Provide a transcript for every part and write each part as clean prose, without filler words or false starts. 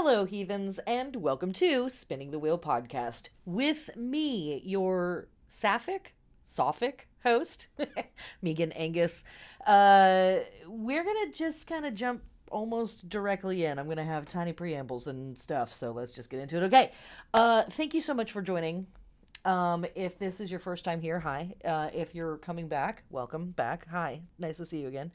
Hello, heathens, and welcome to Spinning the Wheel podcast with me, your Sophic host, Megan Angus. We're gonna just kind of jump almost directly in. I'm gonna have tiny preambles and stuff, so let's just get into it. Okay. Thank you so much for joining. If this is your first time here, hi. If you're coming back, welcome back. Hi, nice to see you again.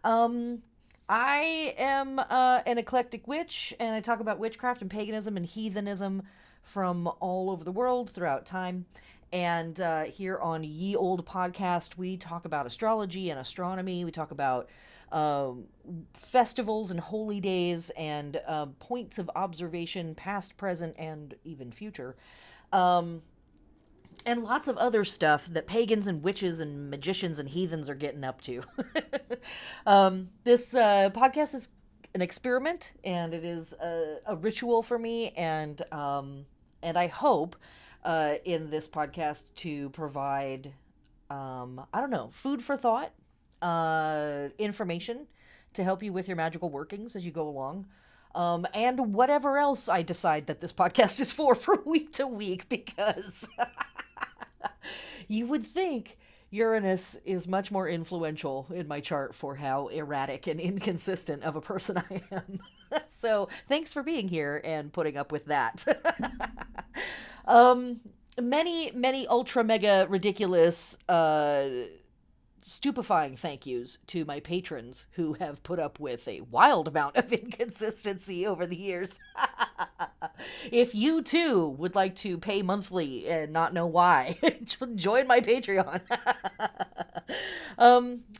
Um, I am an eclectic witch, and I talk about witchcraft and paganism and heathenism from all over the world throughout time. And here on Ye Old Podcast, we talk about astrology and astronomy. We talk about festivals and holy days and points of observation, past, present, and even future. Um, and lots of other stuff that pagans and witches and magicians and heathens are getting up to. This podcast is an experiment, and it is a ritual for me, and I hope in this podcast to provide I don't know, food for thought, information to help you with your magical workings as you go along. And whatever else I decide that this podcast is for week to week, because you would think Uranus is much more influential in my chart for how erratic and inconsistent of a person I am. So thanks for being here and putting up with that. um, many ultra mega ridiculous, stupefying thank yous to my patrons who have put up with a wild amount of inconsistency over the years. If you too would like to pay monthly and not know why, join my Patreon.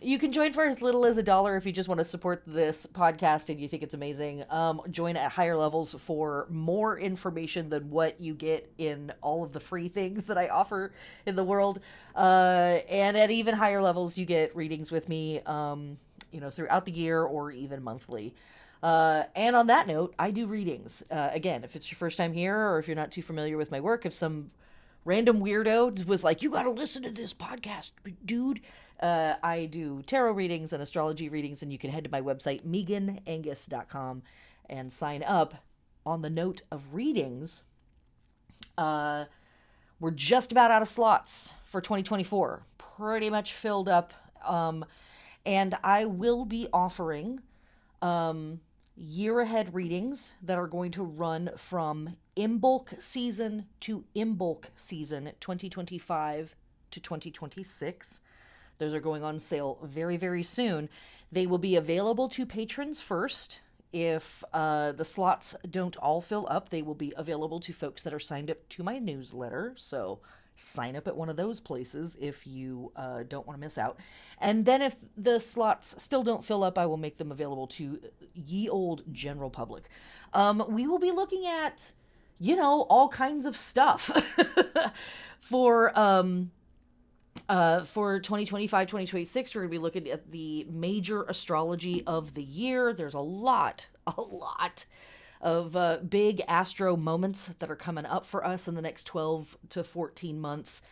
You can join for as little as $1 if you just want to support this podcast and you think it's amazing. Join at higher levels for more information than what you get in all of the free things that I offer in the world. And at even higher levels, you get readings with me, throughout the year or even monthly. And on that note, I do readings. Again, if it's your first time here or if you're not too familiar with my work, if some random weirdo was like, you gotta listen to this podcast, dude. I do tarot readings and astrology readings, and you can head to my website, meganangus.com, and sign up. On the note of readings, we're just about out of slots for 2024. Pretty much filled up. And I will be offering year ahead readings that are going to run from Imbolc season to Imbolc season 2025 to 2026. Those are going on sale very, very soon. They will be available to patrons first. If the slots don't all fill up, they will be available to folks that are signed up to my newsletter. So sign up at one of those places if you don't want to miss out. And then if the slots still don't fill up, I will make them available to ye old general public. We will be looking at, all kinds of stuff for 2025, 2026. We're going to be looking at the major astrology of the year. There's a lot of big astro moments that are coming up for us in the next 12 to 14 months.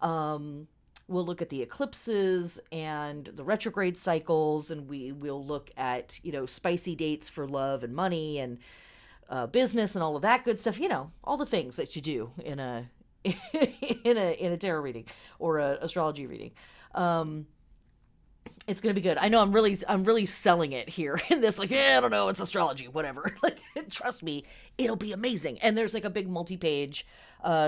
We'll look at the eclipses and the retrograde cycles, and we will look at, spicy dates for love and money and business and all of that good stuff. All the things that you do in a in a tarot reading or a astrology reading. It's gonna be good. I know I'm really selling it here in this, I don't know, it's astrology, whatever. Trust me, it'll be amazing. And there's a big multi-page,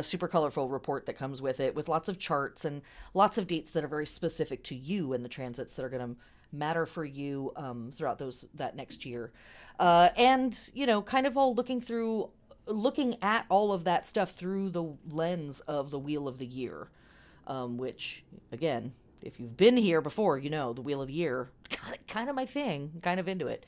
super colorful report that comes with it, with lots of charts and lots of dates that are very specific to you and the transits that are gonna matter for you throughout that next year. And kind of all looking at all of that stuff through the lens of the Wheel of the Year, which, again, if you've been here before, the Wheel of the Year, kind of my thing, kind of into it.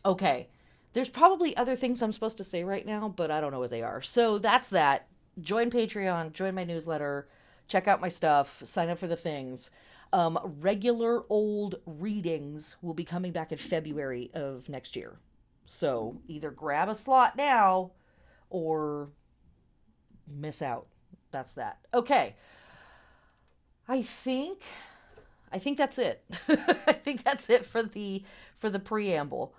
Okay, there's probably other things I'm supposed to say right now, but I don't know what they are. So that's that. Join Patreon, join my newsletter, check out my stuff, sign up for the things. Regular old readings will be coming back in February of next year. So either grab a slot now or miss out. That's that. Okay. I think that's it. I think that's it for the preamble.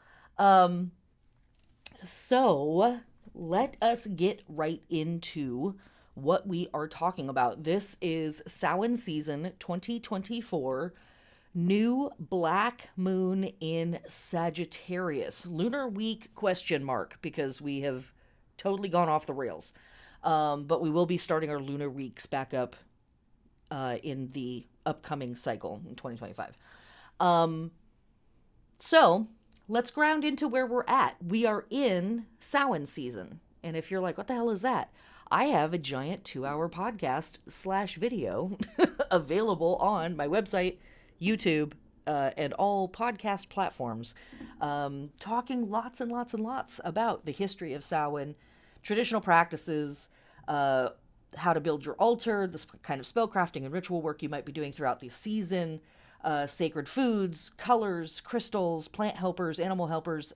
So let us get right into what we are talking about. This is Samhain season 2024, new black moon in Sagittarius. Lunar week question mark, because we have totally gone off the rails. But we will be starting our lunar weeks back up in the upcoming cycle in 2025. So let's ground into where we're at. We are in Samhain season. And if you're like, what the hell is that? I have a giant 2-hour podcast / video available on my website, YouTube, and all podcast platforms, talking lots and lots and lots about the history of Samhain, traditional practices, how to build your altar, this kind of spellcrafting and ritual work you might be doing throughout the season, sacred foods, colors, crystals, plant helpers, animal helpers,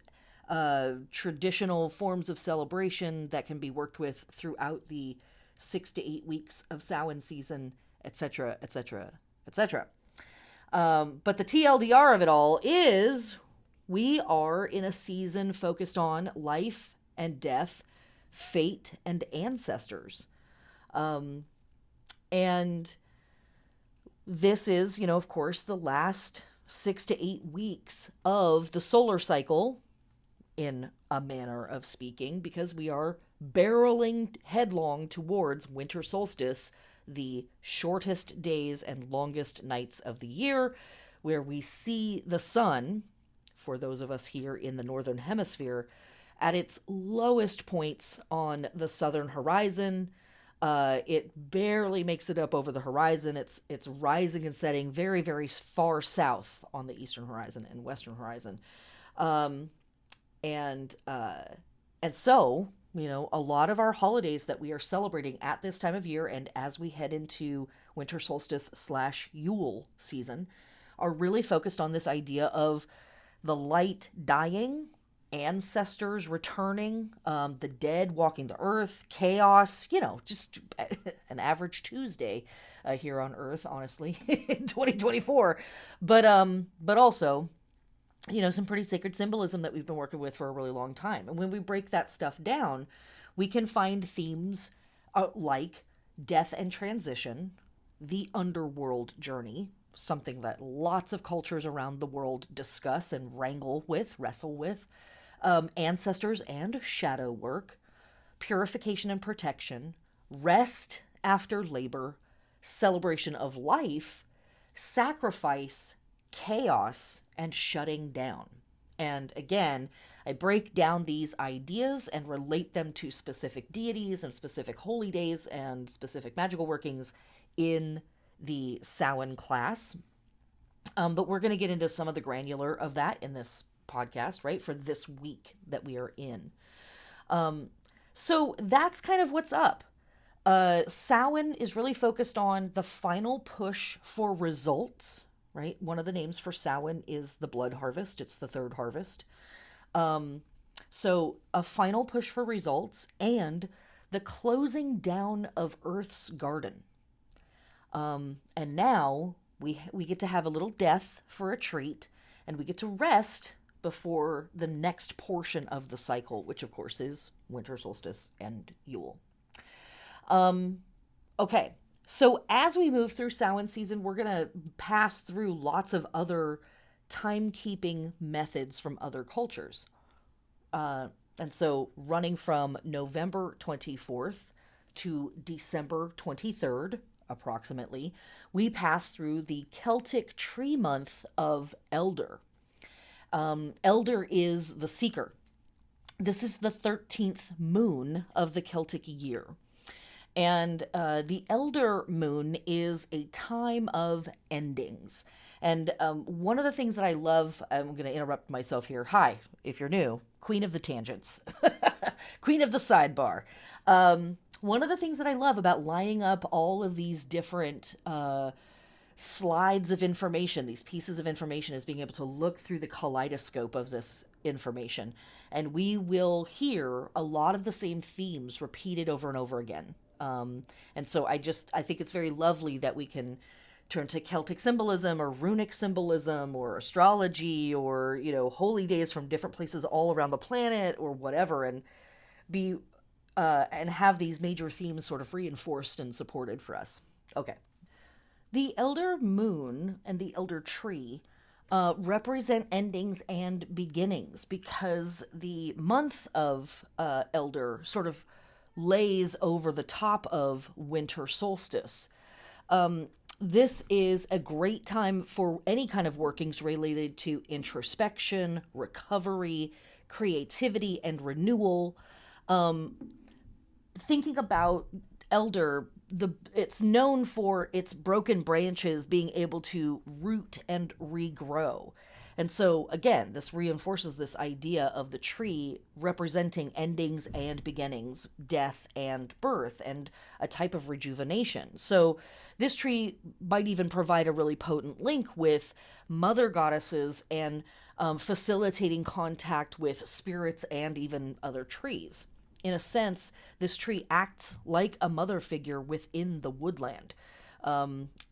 traditional forms of celebration that can be worked with throughout the 6 to 8 weeks of Samhain season, etc., etc., etc. But the TLDR of it all is we are in a season focused on life and death, fate and ancestors. And this is, of course, the last 6 to 8 weeks of the solar cycle, in a manner of speaking, because we are barreling headlong towards winter solstice, the shortest days and longest nights of the year, where we see the sun, for those of us here in the northern hemisphere, at its lowest points on the southern horizon. It barely makes it up over the horizon. It's rising and setting very, very far south on the eastern horizon and western horizon. And so, a lot of our holidays that we are celebrating at this time of year and as we head into winter solstice / Yule season are really focused on this idea of the light dying, ancestors returning, the dead walking the earth, chaos, just an average Tuesday here on Earth, honestly, in 2024. But also, some pretty sacred symbolism that we've been working with for a really long time. And when we break that stuff down, we can find themes like death and transition, the underworld journey, something that lots of cultures around the world discuss and wrestle with, ancestors and shadow work, purification and protection, rest after labor, celebration of life, sacrifice, chaos, and shutting down. And again, I break down these ideas and relate them to specific deities and specific holy days and specific magical workings in the Samhain class. But we're going to get into some of the granular of that in this podcast, right, for this week that we are in. So that's kind of what's up. Samhain is really focused on the final push for results, right? One of the names for Samhain is the blood harvest. It's the third harvest. So a final push for results and the closing down of Earth's garden. And now we get to have a little death for a treat, and we get to rest before the next portion of the cycle, which of course is winter solstice and Yule. Okay, so as we move through Samhain season, we're going to pass through lots of other timekeeping methods from other cultures. And so running from November 24th to December 23rd, approximately, we pass through the Celtic tree month of Elder. Elder is the seeker. This is the 13th moon of the Celtic year. And the Elder moon is a time of endings. And one of the things that I love, I'm going to interrupt myself here. Hi, if you're new, Queen of the Tangents, Queen of the Sidebar. One of the things that I love about lining up all of these different slides of information, these pieces of information, is being able to look through the kaleidoscope of this information. And we will hear a lot of the same themes repeated over and over again. And so I think it's very lovely that we can turn to Celtic symbolism or runic symbolism or astrology or, holy days from different places all around the planet or whatever, and be and have these major themes sort of reinforced and supported for us. Okay. The elder moon and the elder tree represent endings and beginnings because the month of elder sort of lays over the top of winter solstice. This is a great time for any kind of workings related to introspection, recovery, creativity, and renewal. Thinking about elder, it's known for its broken branches being able to root and regrow. And so, again, this reinforces this idea of the tree representing endings and beginnings, death and birth, and a type of rejuvenation. So, this tree might even provide a really potent link with mother goddesses and facilitating contact with spirits and even other trees. In a sense, this tree acts like a mother figure within the woodland.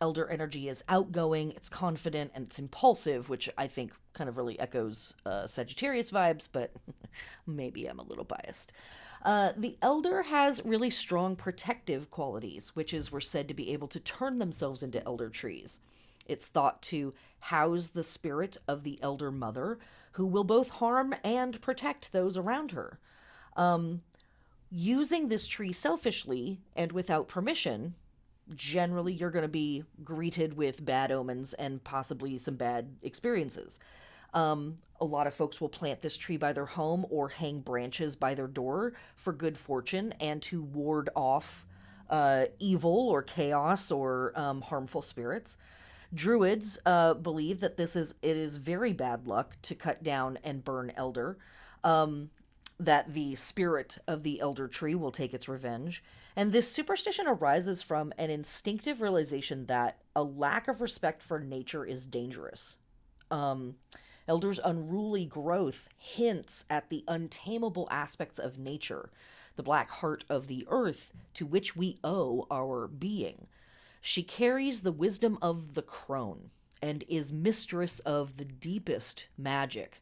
Elder energy is outgoing, it's confident, and it's impulsive, which I think kind of really echoes Sagittarius vibes, but maybe I'm a little biased. The elder has really strong protective qualities, witches were said to be able to turn themselves into elder trees. It's thought to house the spirit of the elder mother, who will both harm and protect those around her. Using this tree selfishly and without permission, generally you're going to be greeted with bad omens and possibly some bad experiences. A lot of folks will plant this tree by their home or hang branches by their door for good fortune and to ward off evil or chaos or harmful spirits. Druids believe that it is very bad luck to cut down and burn elder. That the spirit of the elder tree will take its revenge. And this superstition arises from an instinctive realization that a lack of respect for nature is dangerous. Elder's unruly growth hints at the untamable aspects of nature, the black heart of the earth to which we owe our being. She carries the wisdom of the crone and is mistress of the deepest magic.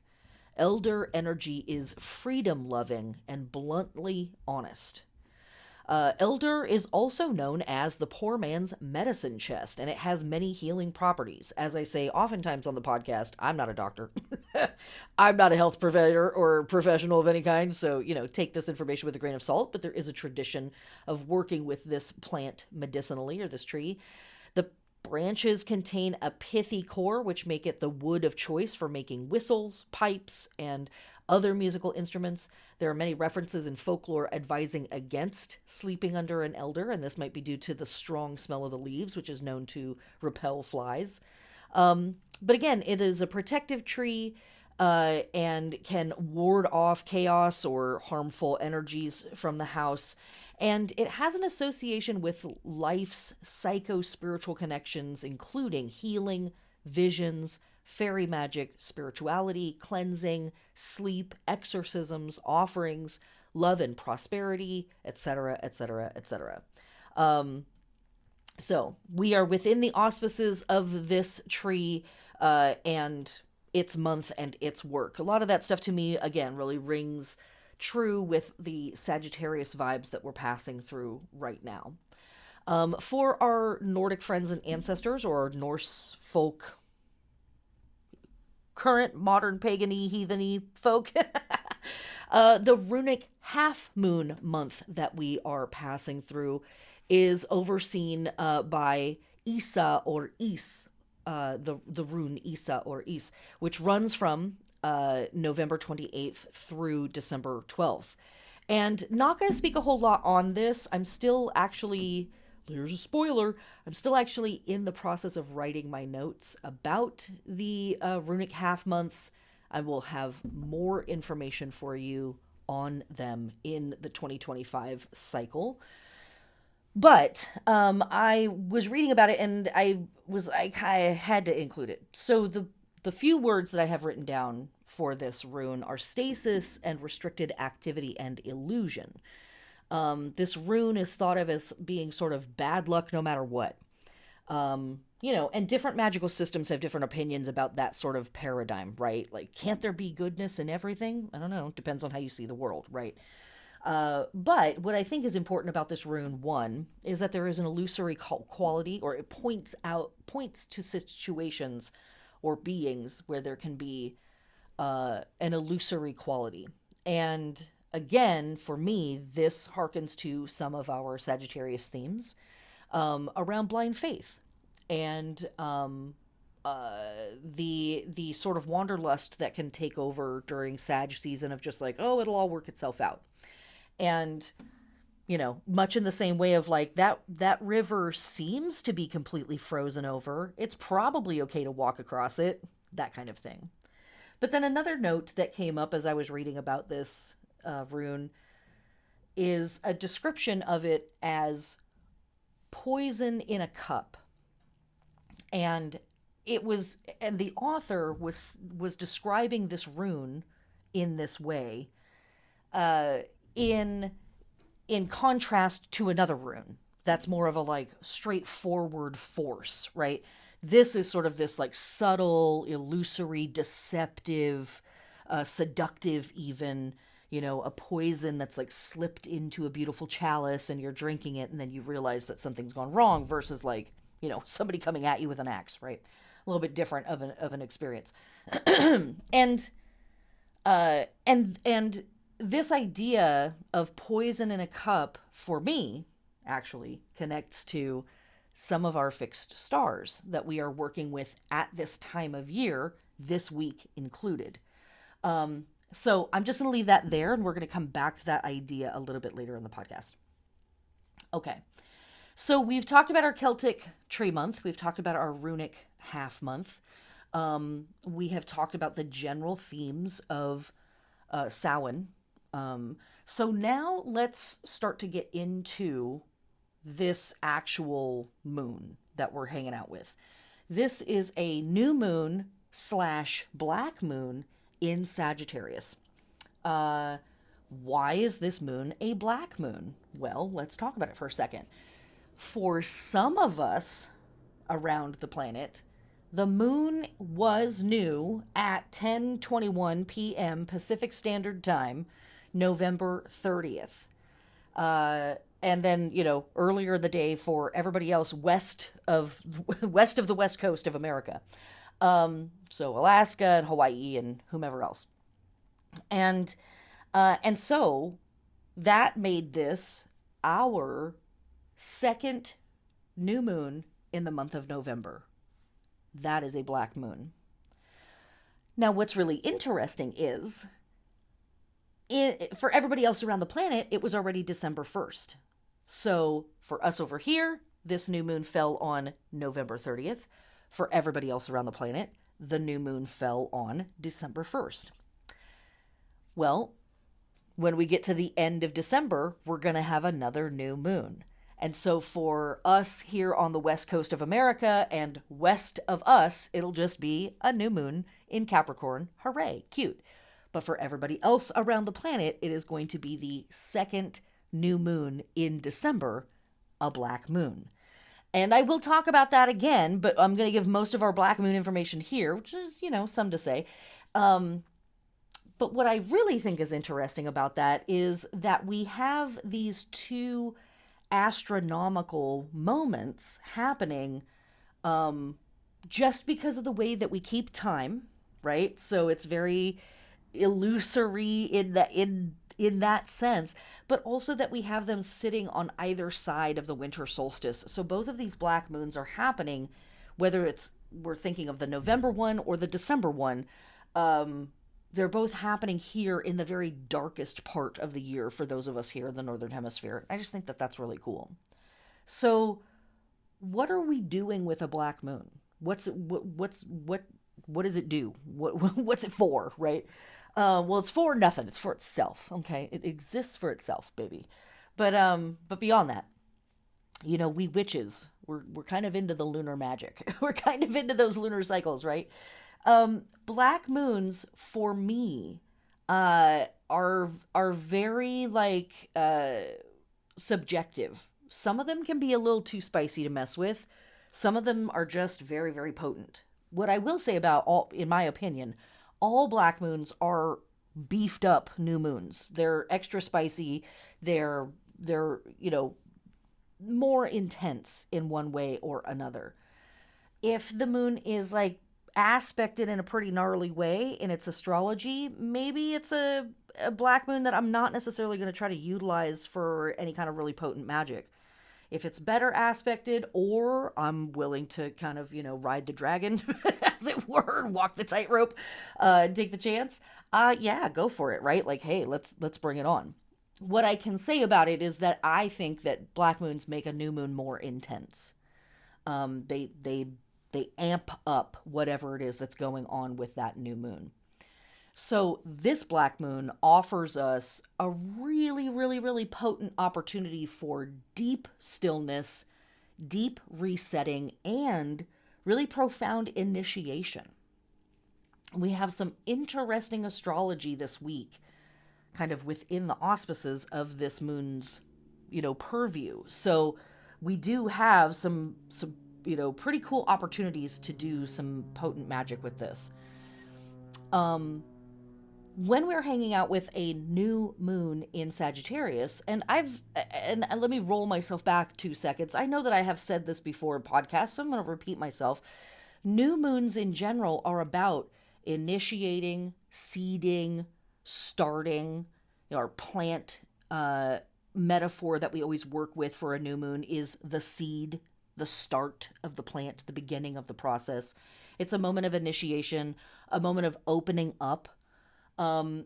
Elder energy is freedom-loving and bluntly honest. Elder is also known as the poor man's medicine chest, and it has many healing properties. As I say oftentimes on the podcast, I'm not a doctor. I'm not a health provider or professional of any kind, so, take this information with a grain of salt, but there is a tradition of working with this plant medicinally, or this tree. The branches contain a pithy core, which make it the wood of choice for making whistles, pipes, and other musical instruments. There are many references in folklore advising against sleeping under an elder, and this might be due to the strong smell of the leaves, which is known to repel flies. But again, it is a protective tree and can ward off chaos or harmful energies from the house. And it has an association with life's psycho-spiritual connections, including healing, visions, fairy magic, spirituality, cleansing, sleep, exorcisms, offerings, love and prosperity, etc., etc., etc. So we are within the auspices of this tree and its month and its work. A lot of that stuff to me, again, really rings true with the Sagittarius vibes that we're passing through right now. For our Nordic friends and ancestors, or Norse folk, current modern pagan-y, heathen-y folk, the runic half-moon month that we are passing through is overseen by Isa or Is, the rune Isa or Is, which runs from November 28th through December 12th. And not going to speak a whole lot on this. I'm still actually, there's a spoiler, I'm still actually in the process of writing my notes about the runic half months. I will have more information for you on them in the 2025 cycle. But I was reading about it and I had to include it. So the few words that I have written down for this rune are stasis and restricted activity and illusion. This rune is thought of as being sort of bad luck no matter what. And different magical systems have different opinions about that sort of paradigm, right? Like, can't there be goodness in everything? I don't know. Depends on how you see the world, right? But what I think is important about this rune, one, is that there is an illusory quality, or it points to situations or beings where there can be an illusory quality. And again, for me, this harkens to some of our Sagittarius themes around blind faith and the sort of wanderlust that can take over during Sag season of just like, oh, it'll all work itself out. And much in the same way of like that river seems to be completely frozen over. It's probably okay to walk across it, that kind of thing. But then another note that came up as I was reading about this rune is a description of it as poison in a cup. And the author was describing this rune in this way, in contrast to another rune that's more of a like straightforward force, right? This is sort of this like subtle, illusory, deceptive, seductive even, a poison that's like slipped into a beautiful chalice and you're drinking it and then you realize that something's gone wrong versus like, somebody coming at you with an axe, right? A little bit different of an experience. and this idea of poison in a cup, for me, actually connects to some of our fixed stars that we are working with at this time of year, this week included. So I'm just going to leave that there, and we're going to come back to that idea a little bit later in the podcast. Okay. So we've talked about our Celtic tree month. We've talked about our runic half month. We have talked about the general themes of Samhain. So now let's start to get into this actual moon that we're hanging out with. This is a new moon / black moon in Sagittarius. Why is this moon a black moon? Well, let's talk about it for a second. For some of us around the planet, the moon was new at 10:21 p.m. Pacific Standard Time, November 30th. And then, earlier the day for everybody else west of the west coast of America. So Alaska and Hawaii and whomever else. And so that made this our second new moon in the month of November. That is a black moon. Now, what's really interesting is, for everybody else around the planet, it was already December 1st. So for us over here, this new moon fell on November 30th. For everybody else around the planet, the new moon fell on December 1st. Well, when we get to the end of December, we're going to have another new moon. And so for us here on the west coast of America and west of us, it'll just be a new moon in Capricorn. Hooray, cute. But for everybody else around the planet, it is going to be the second new moon in December, a black moon. And I will talk about that again, but I'm going to give most of our black moon information here, which is, some to say. But what I really think is interesting about that is that we have these two astronomical moments happening just because of the way that we keep time, right? So it's very illusory in that sense, but also that we have them sitting on either side of the winter solstice. So both of these black moons are happening, whether we're thinking of the November one or the December one. They're both happening here in the very darkest part of the year for those of us here in the Northern Hemisphere. I just think that that's really cool. So what are we doing with a black moon? What does it do? What's it for, right? Well, it's for nothing. It's for itself. Okay. It exists for itself, baby. But beyond that, we witches, we're kind of into the lunar magic. We're kind of into those lunar cycles, right? Black moons for me, are very subjective. Some of them can be a little too spicy to mess with. Some of them are just very, very potent. What I will say about all, in my opinion, all black moons are beefed up new moons. They're extra spicy. They're, more intense in one way or another. If the moon is like aspected in a pretty gnarly way in its astrology, maybe it's a black moon that I'm not necessarily going to try to utilize for any kind of really potent magic. If it's better aspected, or I'm willing to kind of, ride the dragon, as it were, walk the tightrope, take the chance, yeah, go for it, right? Like, hey, let's bring it on. What I can say about it is that I think that black moons make a new moon more intense. They amp up whatever it is that's going on with that new moon. So this black moon offers us a really, really, really potent opportunity for deep stillness, deep resetting, and really profound initiation. We have some interesting astrology this week, kind of within the auspices of this moon's, purview. So we do have some pretty cool opportunities to do some potent magic with this. When we're hanging out with a new moon in Sagittarius, and let me roll myself back 2 seconds. I know that I have said this before in podcasts, so I'm going to repeat myself. New moons in general are about initiating, seeding, starting. Our plant metaphor that we always work with for a new moon is the seed, the start of the plant, the beginning of the process. It's a moment of initiation, a moment of opening up.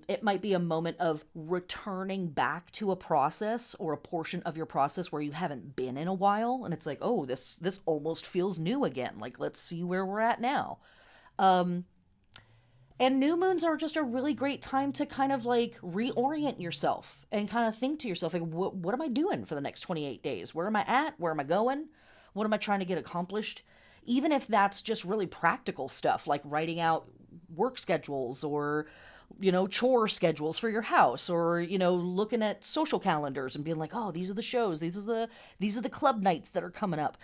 It might be a moment of returning back to a process or a portion of your process where you haven't been in a while. And it's like, oh, this almost feels new again. Like, let's see where we're at now. And new moons are just a really great time to kind of like reorient yourself and kind of think to yourself, like, what am I doing for the next 28 days? Where am I at? Where am I going? What am I trying to get accomplished? Even if that's just really practical stuff, like writing out work schedules or chore schedules for your house, or looking at social calendars and being like, oh, these are the shows, these are the club nights that are coming up.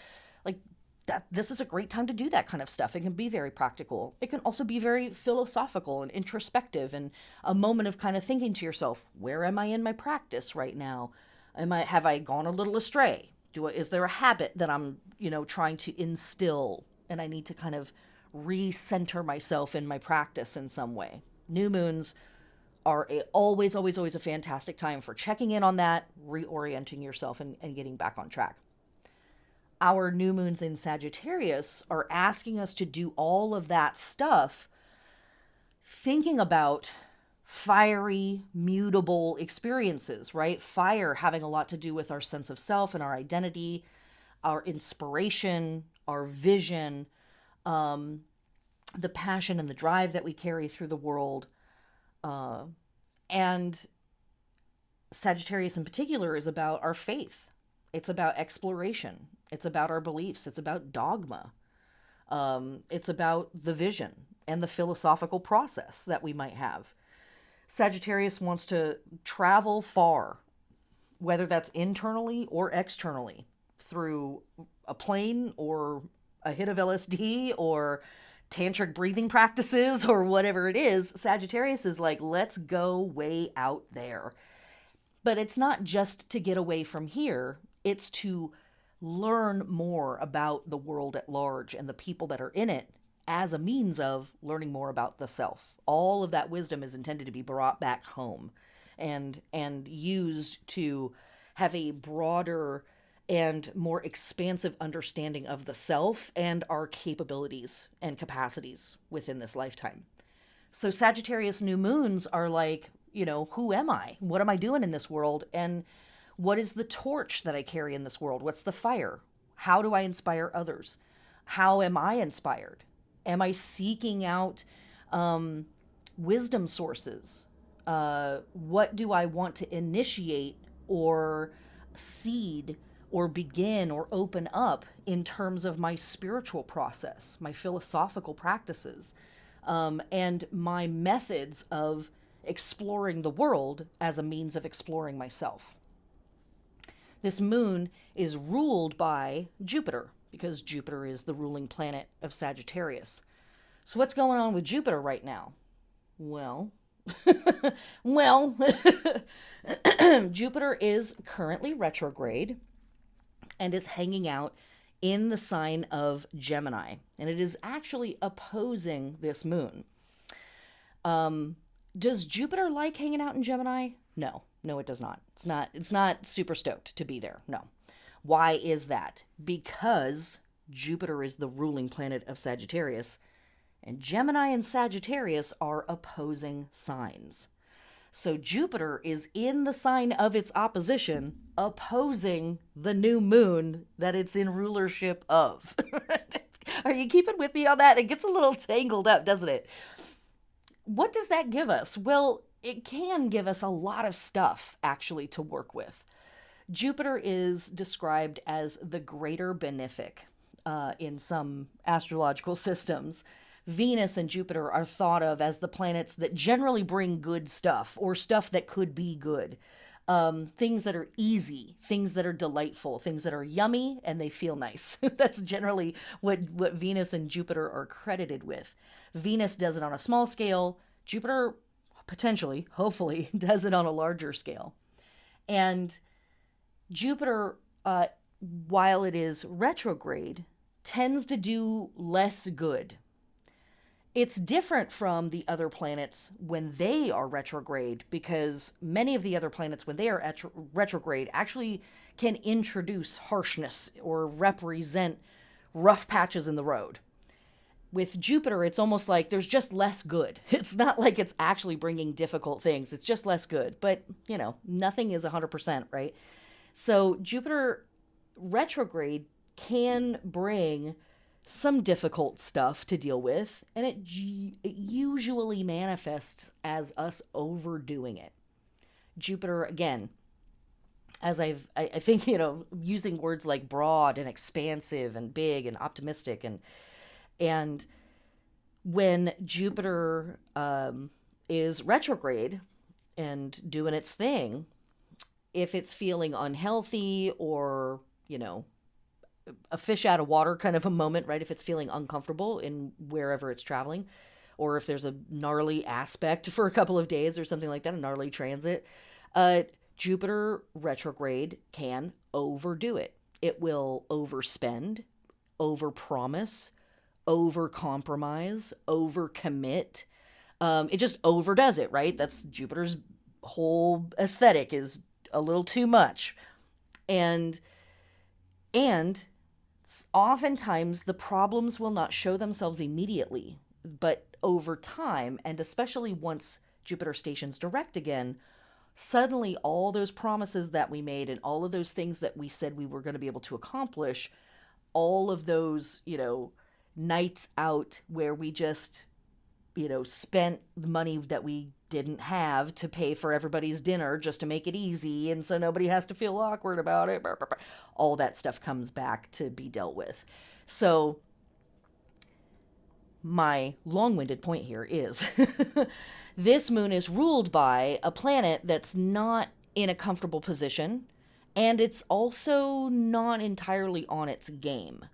Like that, this is a great time to do that kind of stuff. It can be very practical. It can also be very philosophical and introspective, and a moment of kind of thinking to yourself, where am I in my practice right now? Have I gone a little astray? Is there a habit that I'm trying to instill, and I need to kind of recenter myself in my practice in some way? New moons are always a fantastic time for checking in on that, reorienting yourself, and getting back on track. Our new moons in Sagittarius are asking us to do all of that stuff, thinking about fiery, mutable experiences, right? Fire having a lot to do with our sense of self and our identity, our inspiration, our vision, the passion and the drive that we carry through the world. And Sagittarius in particular is about our faith. It's about exploration. It's about our beliefs. It's about dogma. It's about the vision and the philosophical process that we might have. Sagittarius wants to travel far, whether that's internally or externally, through a plane or a hit of LSD or tantric breathing practices or whatever it is. Sagittarius is like, let's go way out there. But it's not just to get away from here. It's to learn more about the world at large and the people that are in it as a means of learning more about the self. All of that wisdom is intended to be brought back home and used to have a broader and more expansive understanding of the self and our capabilities and capacities within this lifetime. So Sagittarius new moons are like, who am I? What am I doing in this world? And what is the torch that I carry in this world? What's the fire? How do I inspire others? How am I inspired? Am I seeking out wisdom sources? What do I want to initiate or seed or begin or open up in terms of my spiritual process, my philosophical practices, and my methods of exploring the world as a means of exploring myself? This moon is ruled by Jupiter. because Jupiter is the ruling planet of Sagittarius. So what's going on with Jupiter right now? Well, well, Jupiter is currently retrograde and is hanging out in the sign of Gemini, and it is actually opposing this moon. Does Jupiter like hanging out in Gemini? No, it does not. It's not super stoked to be there. No. Why is that? Because Jupiter is the ruling planet of Sagittarius, and Gemini and Sagittarius are opposing signs. So Jupiter is in the sign of its opposition, opposing the new moon that it's in rulership of. Are you keeping with me on that? It gets a little tangled up, doesn't it? What does that give us? Well, it can give us a lot of stuff, actually, to work with. Jupiter is described as the greater benefic in some astrological systems. Venus and Jupiter are thought of as the planets that generally bring good stuff, or stuff that could be good. Things that are easy, things that are delightful, things that are yummy, and they feel nice. That's generally what Venus and Jupiter are credited with. Venus does it on a small scale. Jupiter potentially, hopefully, does it on a larger scale. And Jupiter, while it is retrograde, tends to do less good. It's different from the other planets when they are retrograde, because many of the other planets, when they are retrograde, actually can introduce harshness or represent rough patches in the road. With Jupiter, it's almost like there's just less good. It's not like it's actually bringing difficult things. It's just less good. But, nothing is 100%, right? So Jupiter retrograde can bring some difficult stuff to deal with, and it usually manifests as us overdoing it. Jupiter, again, as I think, using words like broad and expansive and big and optimistic, and when Jupiter is retrograde and doing its thing, if it's feeling unhealthy or, a fish out of water kind of a moment, right? If it's feeling uncomfortable in wherever it's traveling, or if there's a gnarly aspect for a couple of days or something like that, a gnarly transit, Jupiter retrograde can overdo it. It will overspend, overpromise, overcompromise, overcommit. It just overdoes it, right? That's Jupiter's whole aesthetic, is a little too much. And oftentimes the problems will not show themselves immediately, but over time, and especially once Jupiter stations direct again, suddenly all those promises that we made and all of those things that we said we were going to be able to accomplish, all of those, nights out where we just, spent the money that we didn't have to pay for everybody's dinner just to make it easy, and so nobody has to feel awkward about it. All that stuff comes back to be dealt with. So my long-winded point here is this moon is ruled by a planet that's not in a comfortable position, and it's also not entirely on its game.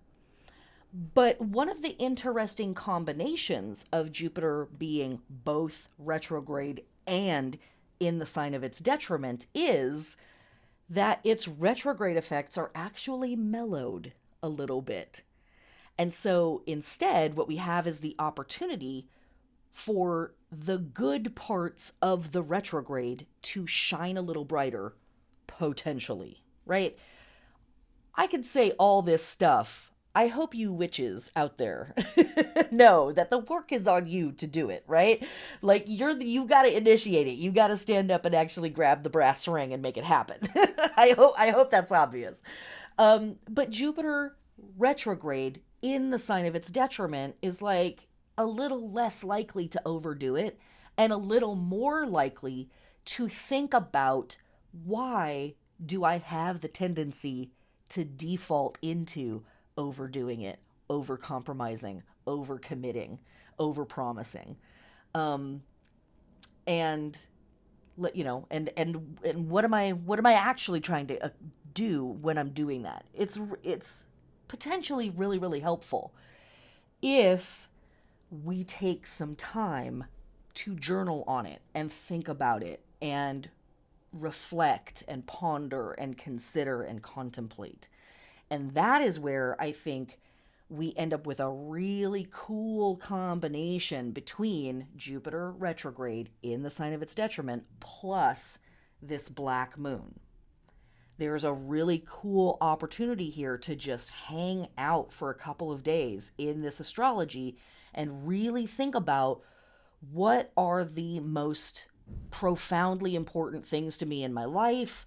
But one of the interesting combinations of Jupiter being both retrograde and in the sign of its detriment is that its retrograde effects are actually mellowed a little bit. And so instead, what we have is the opportunity for the good parts of the retrograde to shine a little brighter, potentially, right? I could say all this stuff. I hope you witches out there know that the work is on you to do it, right? Like you got to initiate it. You got to stand up and actually grab the brass ring and make it happen. I hope that's obvious. But Jupiter retrograde in the sign of its detriment is like a little less likely to overdo it and a little more likely to think about, why do I have the tendency to default into overdoing it, over-compromising, over-committing, over-promising, and what am I actually trying to do when I'm doing that? It's potentially really, really helpful if we take some time to journal on it and think about it and reflect and ponder and consider and contemplate. And that is where I think we end up with a really cool combination between Jupiter retrograde in the sign of its detriment plus this black moon. There's a really cool opportunity here to just hang out for a couple of days in this astrology and really think about what are the most profoundly important things to me in my life.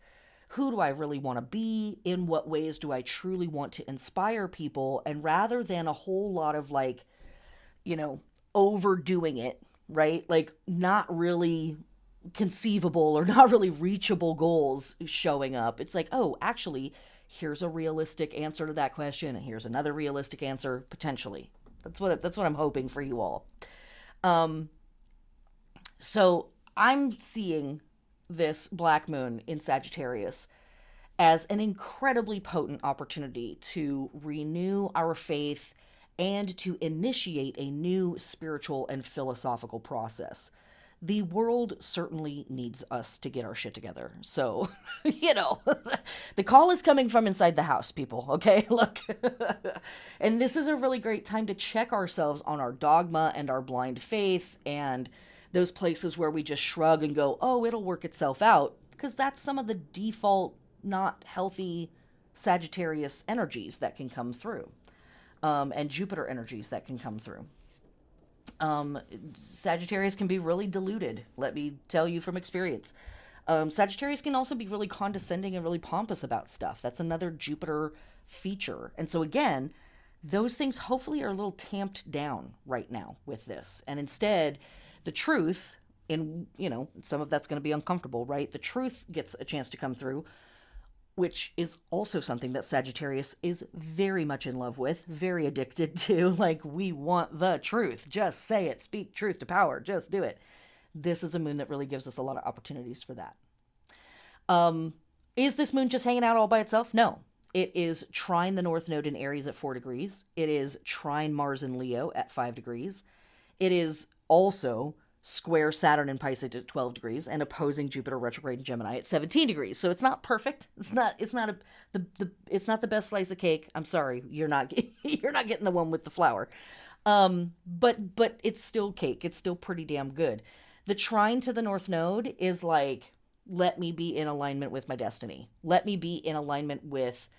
Who do I really want to be? In what ways do I truly want to inspire people? And rather than a whole lot of like, overdoing it, right? Like not really conceivable or not really reachable goals showing up. It's like, oh, actually, here's a realistic answer to that question, and here's another realistic answer potentially. That's what I'm hoping for you all. So I'm seeing this black moon in Sagittarius as an incredibly potent opportunity to renew our faith and to initiate a new spiritual and philosophical process. The world certainly needs us to get our shit together. So, the call is coming from inside the house, people, okay? Look. And this is a really great time to check ourselves on our dogma and our blind faith and those places where we just shrug and go, oh, it'll work itself out, because that's some of the default, not healthy Sagittarius energies that can come through, and Jupiter energies that can come through. Sagittarius can be really deluded, let me tell you from experience. Sagittarius can also be really condescending and really pompous about stuff. That's another Jupiter feature. And so again, those things hopefully are a little tamped down right now with this. And instead, the truth, in, some of that's going to be uncomfortable, right? The truth gets a chance to come through, which is also something that Sagittarius is very much in love with, very addicted to. Like, we want the truth. Just say it. Speak truth to power. Just do it. This is a moon that really gives us a lot of opportunities for that. Is this moon just hanging out all by itself? No. It is trine the North Node in Aries at 4 degrees. It is trine Mars in Leo at 5 degrees. It is also square Saturn in Pisces at 12 degrees and opposing Jupiter retrograde in Gemini at 17 degrees. So it's not perfect. It's not the best slice of cake. I'm sorry. You're not getting the one with the flour. But it's still cake. It's still pretty damn good. The trine to the North Node is like, let me be in alignment with my destiny. Let me be in alignment with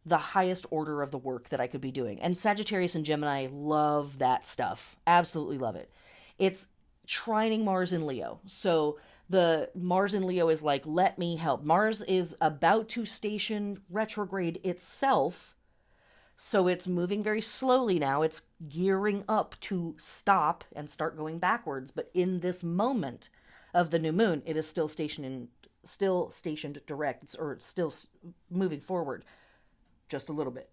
the highest order of the work that I could be doing. And Sagittarius and Gemini love that stuff. Absolutely love it. It's trining Mars in Leo. So the Mars in Leo is like, let me help. Mars is about to station retrograde itself. So it's moving very slowly now. It's gearing up to stop and start going backwards. But in this moment of the new moon, it is still stationed direct, or it's still moving forward just a little bit.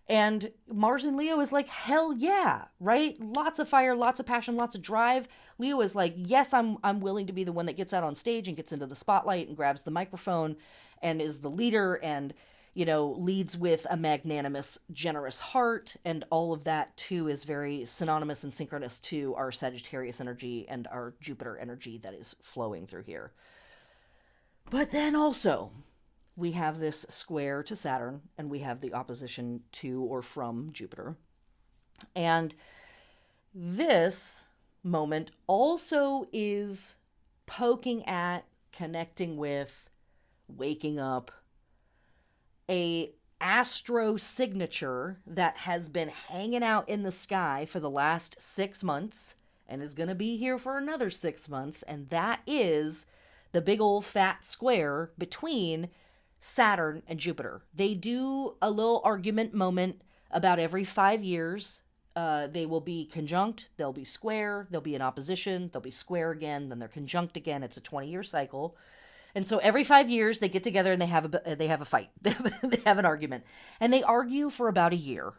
And Mars in Leo is like, hell yeah, right? Lots of fire, lots of passion, lots of drive. Leo is like, yes, I'm willing to be the one that gets out on stage and gets into the spotlight and grabs the microphone and is the leader and, leads with a magnanimous, generous heart. And all of that, too, is very synonymous and synchronous to our Sagittarius energy and our Jupiter energy that is flowing through here. But then also, we have this square to Saturn, and we have the opposition to or from Jupiter. And this moment also is poking at, connecting with, waking up, a astro signature that has been hanging out in the sky for the last 6 months and is going to be here for another 6 months, and that is the big old fat square between Saturn and Jupiter. They do a little argument moment about every 5 years. They will be conjunct, they'll be square, they'll be in opposition, they'll be square again, then they're conjunct again. It's a 20-year cycle. And so every 5 years they get together and they have a fight. They have an argument. And they argue for about a year.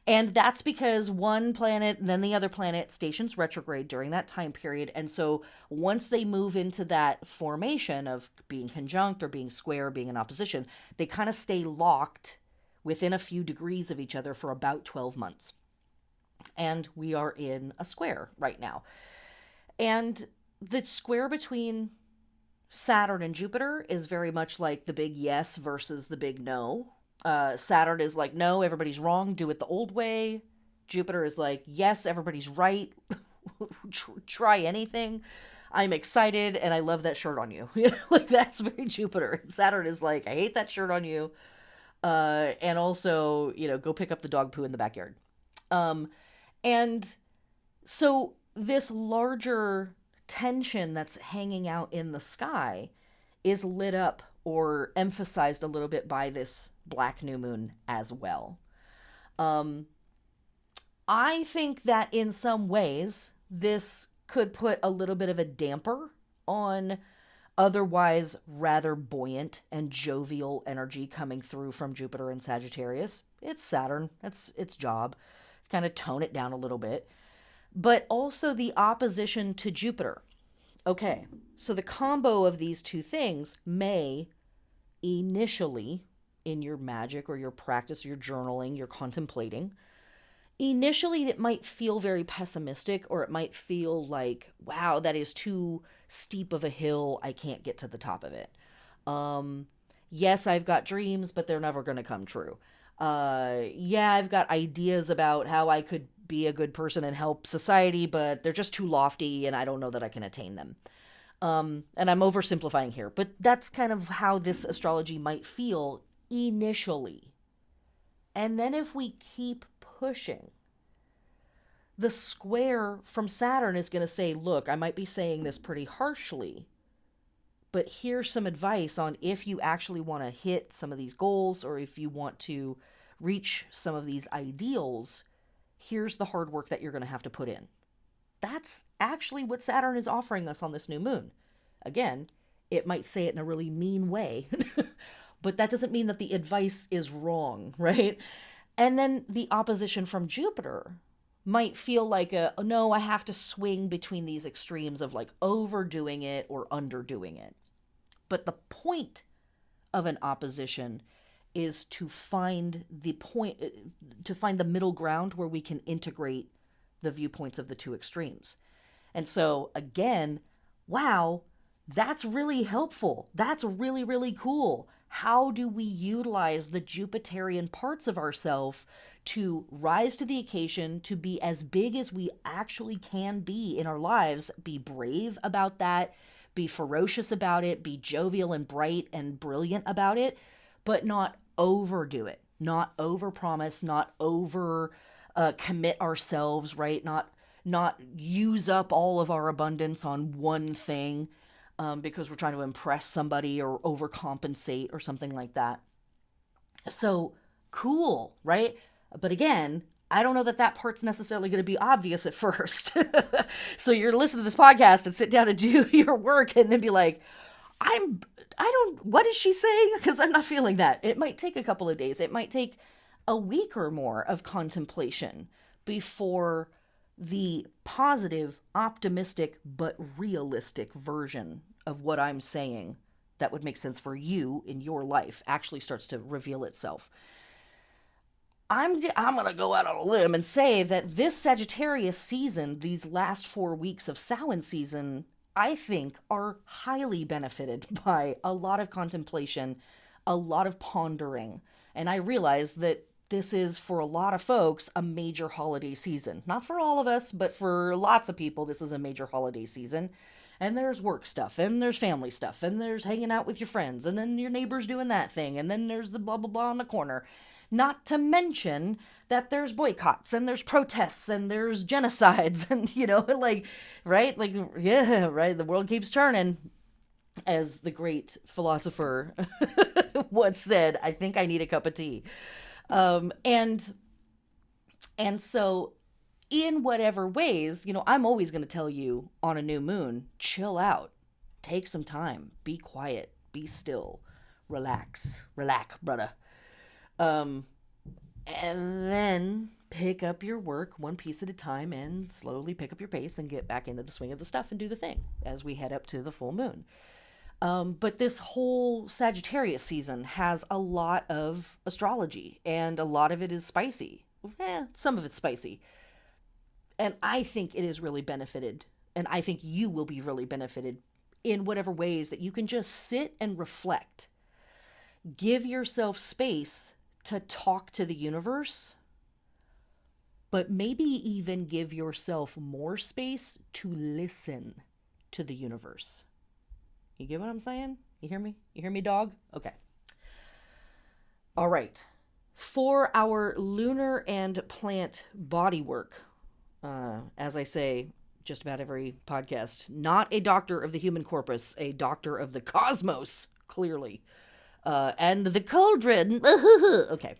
And that's because one planet and then the other planet stations retrograde during that time period. And so once they move into that formation of being conjunct or being square or being in opposition, they kind of stay locked within a few degrees of each other for about 12 months. And we are in a square right now. And the square between Saturn and Jupiter is very much like the big yes versus the big no. Saturn is like, no, everybody's wrong, do it the old way. Jupiter is like, yes, everybody's right. Try anything. I'm excited and I love that shirt on you. Like, that's very Jupiter. And Saturn is like, I hate that shirt on you. And also, go pick up the dog poo in the backyard. And so this larger tension that's hanging out in the sky is lit up or emphasized a little bit by this black new moon as well. I think that in some ways this could put a little bit of a damper on otherwise rather buoyant and jovial energy coming through from Jupiter and Sagittarius. It's Saturn. That's its job. Kind of tone it down a little bit. But also the opposition to Jupiter. Okay, so the combo of these two things may initially, in your magic or your practice, your journaling, your contemplating, initially it might feel very pessimistic, or it might feel like, wow, that is too steep of a hill. I can't get to the top of it. Yes, I've got dreams, but they're never going to come true. Yeah, I've got ideas about how I could be a good person and help society, but they're just too lofty and I don't know that I can attain them. And I'm oversimplifying here, but that's kind of how this astrology might feel initially. And then if we keep pushing, the square from Saturn is going to say, look, I might be saying this pretty harshly, but here's some advice on if you actually want to hit some of these goals, or if you want to reach some of these ideals, here's the hard work that you're going to have to put in. That's actually what Saturn is offering us on this new moon. Again, it might say it in a really mean way, but that doesn't mean that the advice is wrong, right? And then the opposition from Jupiter might feel like no, I have to swing between these extremes of like overdoing it or underdoing it. But the point of an opposition is to find the middle ground where we can integrate the viewpoints of the two extremes. And so again, wow, that's really helpful. That's really, really cool. How do we utilize the Jupiterian parts of ourselves to rise to the occasion, to be as big as we actually can be in our lives, be brave about that, be ferocious about it, be jovial and bright and brilliant about it, but not overdo it, not overpromise, not over commit ourselves, right? Not use up all of our abundance on one thing because we're trying to impress somebody or overcompensate or something like that. So cool, right? But again, I don't know that part's necessarily going to be obvious at first. So you're listening to this podcast and sit down and do your work and then be like, what is she saying? Because I'm not feeling that. It might take a couple of days. It might take a week or more of contemplation before the positive, optimistic, but realistic version of what I'm saying that would make sense for you in your life actually starts to reveal itself. I'm going to go out on a limb and say that this Sagittarius season, these last 4 weeks of Samhain season, I think are highly benefited by a lot of contemplation, a lot of pondering. And I realize that this is, for a lot of folks, a major holiday season. Not for all of us, but for lots of people, this is a major holiday season. And there's work stuff, and there's family stuff, and there's hanging out with your friends, and then your neighbor's doing that thing, and then there's the blah, blah, blah on the corner. Not to mention that there's boycotts, and there's protests, and there's genocides, and, right? Like, yeah, right? The world keeps turning. As the great philosopher once said, I think I need a cup of tea. And so in whatever ways, I'm always going to tell you on a new moon, chill out, take some time, be quiet, be still, relax, brother. And then pick up your work one piece at a time and slowly pick up your pace and get back into the swing of the stuff and do the thing as we head up to the full moon. But this whole Sagittarius season has a lot of astrology, and a lot of it is spicy. Some of it's spicy. And I think it is really benefited, and I think you will be really benefited in whatever ways that you can just sit and reflect. Give yourself space to talk to the universe, but maybe even give yourself more space to listen to the universe. You get what I'm saying? You hear me? You hear me, dog? Okay. All right. For our lunar and plant body work, as I say just about every podcast, not a doctor of the human corpus, a doctor of the cosmos, clearly. And the cauldron. Okay.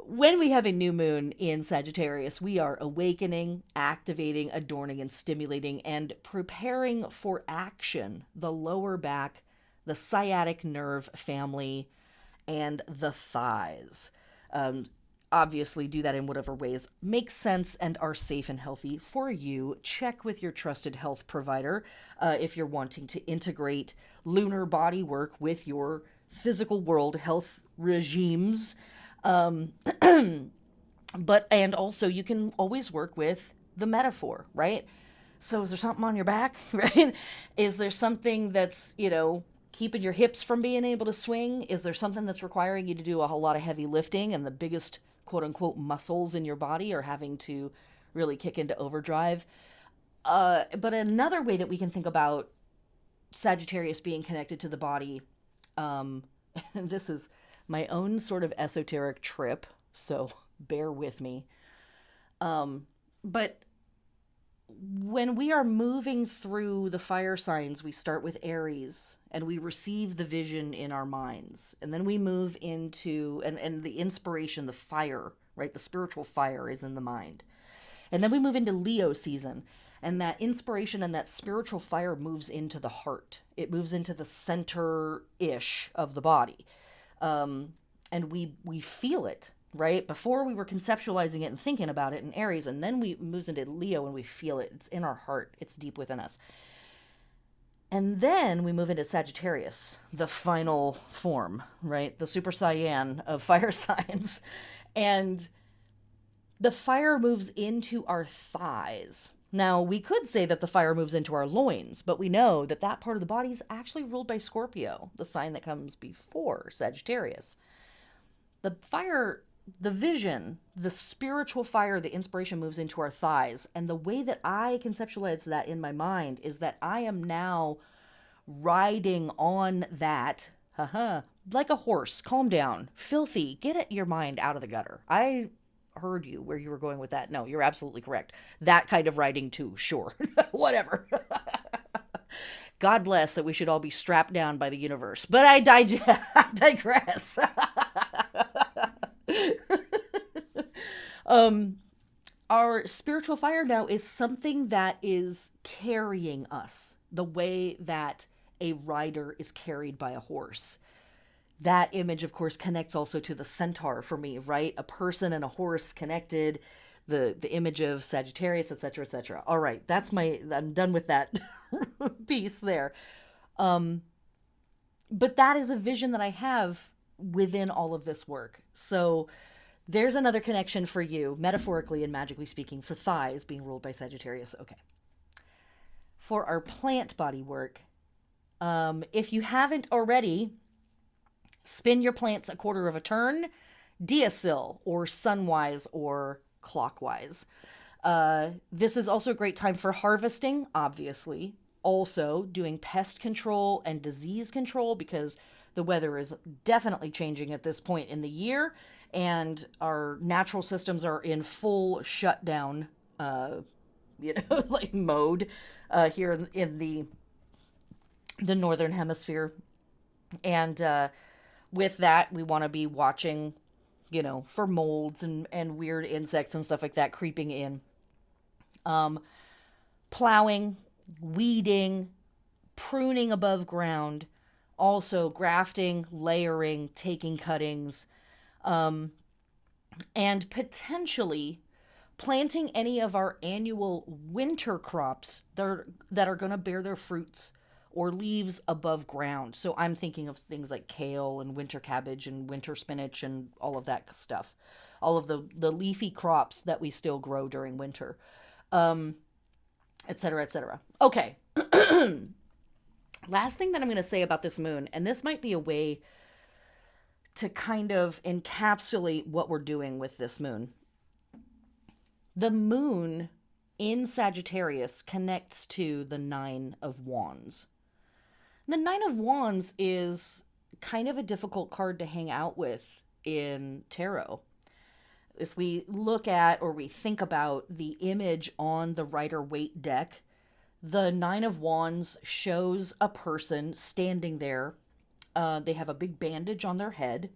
When we have a new moon in Sagittarius, we are awakening, activating, adorning, and stimulating, and preparing for action the lower back, the sciatic nerve family, and the thighs. Obviously, do that in whatever ways make sense and are safe and healthy for you. Check with your trusted health provider if you're wanting to integrate lunar body work with your physical world health regimes. And also you can always work with the metaphor, right? So is there something on your back, right? Is there something that's, keeping your hips from being able to swing? Is there something that's requiring you to do a whole lot of heavy lifting and the biggest quote unquote muscles in your body are having to really kick into overdrive? But another way that we can think about Sagittarius being connected to the body, and this is my own sort of esoteric trip, so bear with me. But when we are moving through the fire signs, we start with Aries and we receive the vision in our minds. And then we move into, and the inspiration, the fire, right? The spiritual fire is in the mind. And then we move into Leo season. And that inspiration and that spiritual fire moves into the heart. It moves into the center-ish of the body. And we feel it, right? Before we were conceptualizing it and thinking about it in Aries, and then we moves into Leo and we feel it. It's in our heart. It's deep within us. And then we move into Sagittarius, the final form, right? The Super Saiyan of fire signs. And the fire moves into our thighs. Now, we could say that the fire moves into our loins, but we know that that part of the body is actually ruled by Scorpio, the sign that comes before Sagittarius. The fire, the vision, the spiritual fire, the inspiration moves into our thighs. And the way that I conceptualize that in my mind is that I am now riding on that, like a horse. Calm down. Filthy. Get your mind out of the gutter. I heard you where you were going with that. No, you're absolutely correct. That kind of riding too, sure. Whatever. God bless that we should all be strapped down by the universe. But I digress. Our spiritual fire now is something that is carrying us the way that a rider is carried by a horse. That image, of course, connects also to the centaur for me, right? A person and a horse connected, the image of Sagittarius, etc., etc. All right, I'm done with that piece there. But that is a vision that I have within all of this work. So there's another connection for you, metaphorically and magically speaking, for thighs being ruled by Sagittarius. Okay. For our plant body work, if you haven't already, spin your plants a quarter of a turn, diasil, or sunwise, or clockwise. This is also a great time for harvesting, obviously. Also doing pest control and disease control, because the weather is definitely changing at this point in the year, and our natural systems are in full shutdown, like mode here in the northern hemisphere. And with that, we want to be watching, for molds and weird insects and stuff like that creeping in. Plowing, weeding, pruning above ground, also grafting, layering, taking cuttings, and potentially planting any of our annual winter crops that are going to bear their fruits or leaves above ground. So I'm thinking of things like kale and winter cabbage and winter spinach and all of that stuff. All of the leafy crops that we still grow during winter, et cetera, et cetera. Okay. Last thing that I'm going to say about this moon, and this might be a way to kind of encapsulate what we're doing with this moon. The moon in Sagittarius connects to the Nine of Wands. The Nine of Wands is kind of a difficult card to hang out with in tarot. If we look at or we think about the image on the Rider-Waite deck, the Nine of Wands shows a person standing there. They have a big bandage on their head.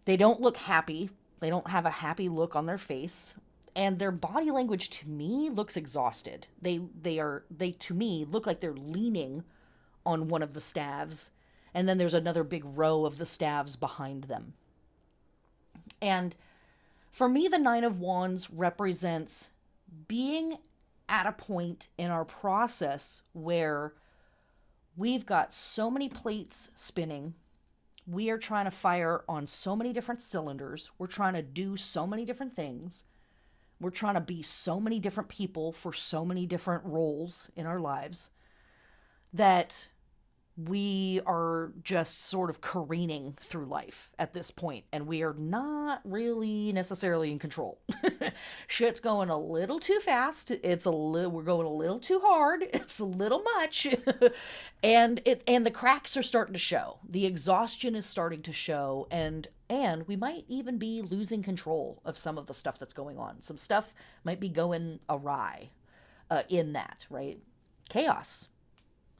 They don't look happy. They don't have a happy look on their face. And their body language to me looks exhausted. They to me look like they're leaning on one of the staves, and then there's another big row of the staves behind them. And for me, the Nine of Wands represents being at a point in our process where we've got so many plates spinning. We are trying to fire on so many different cylinders. We're trying to do so many different things. We're trying to be so many different people for so many different roles in our lives that we are just sort of careening through life at this point, and we are not really necessarily in control. Shit's going a little too fast. We're going a little too hard. It's a little much. and the cracks are starting to show. The exhaustion is starting to show, and we might even be losing control of some of the stuff that's going on. Some stuff might be going awry in that, right? Chaos.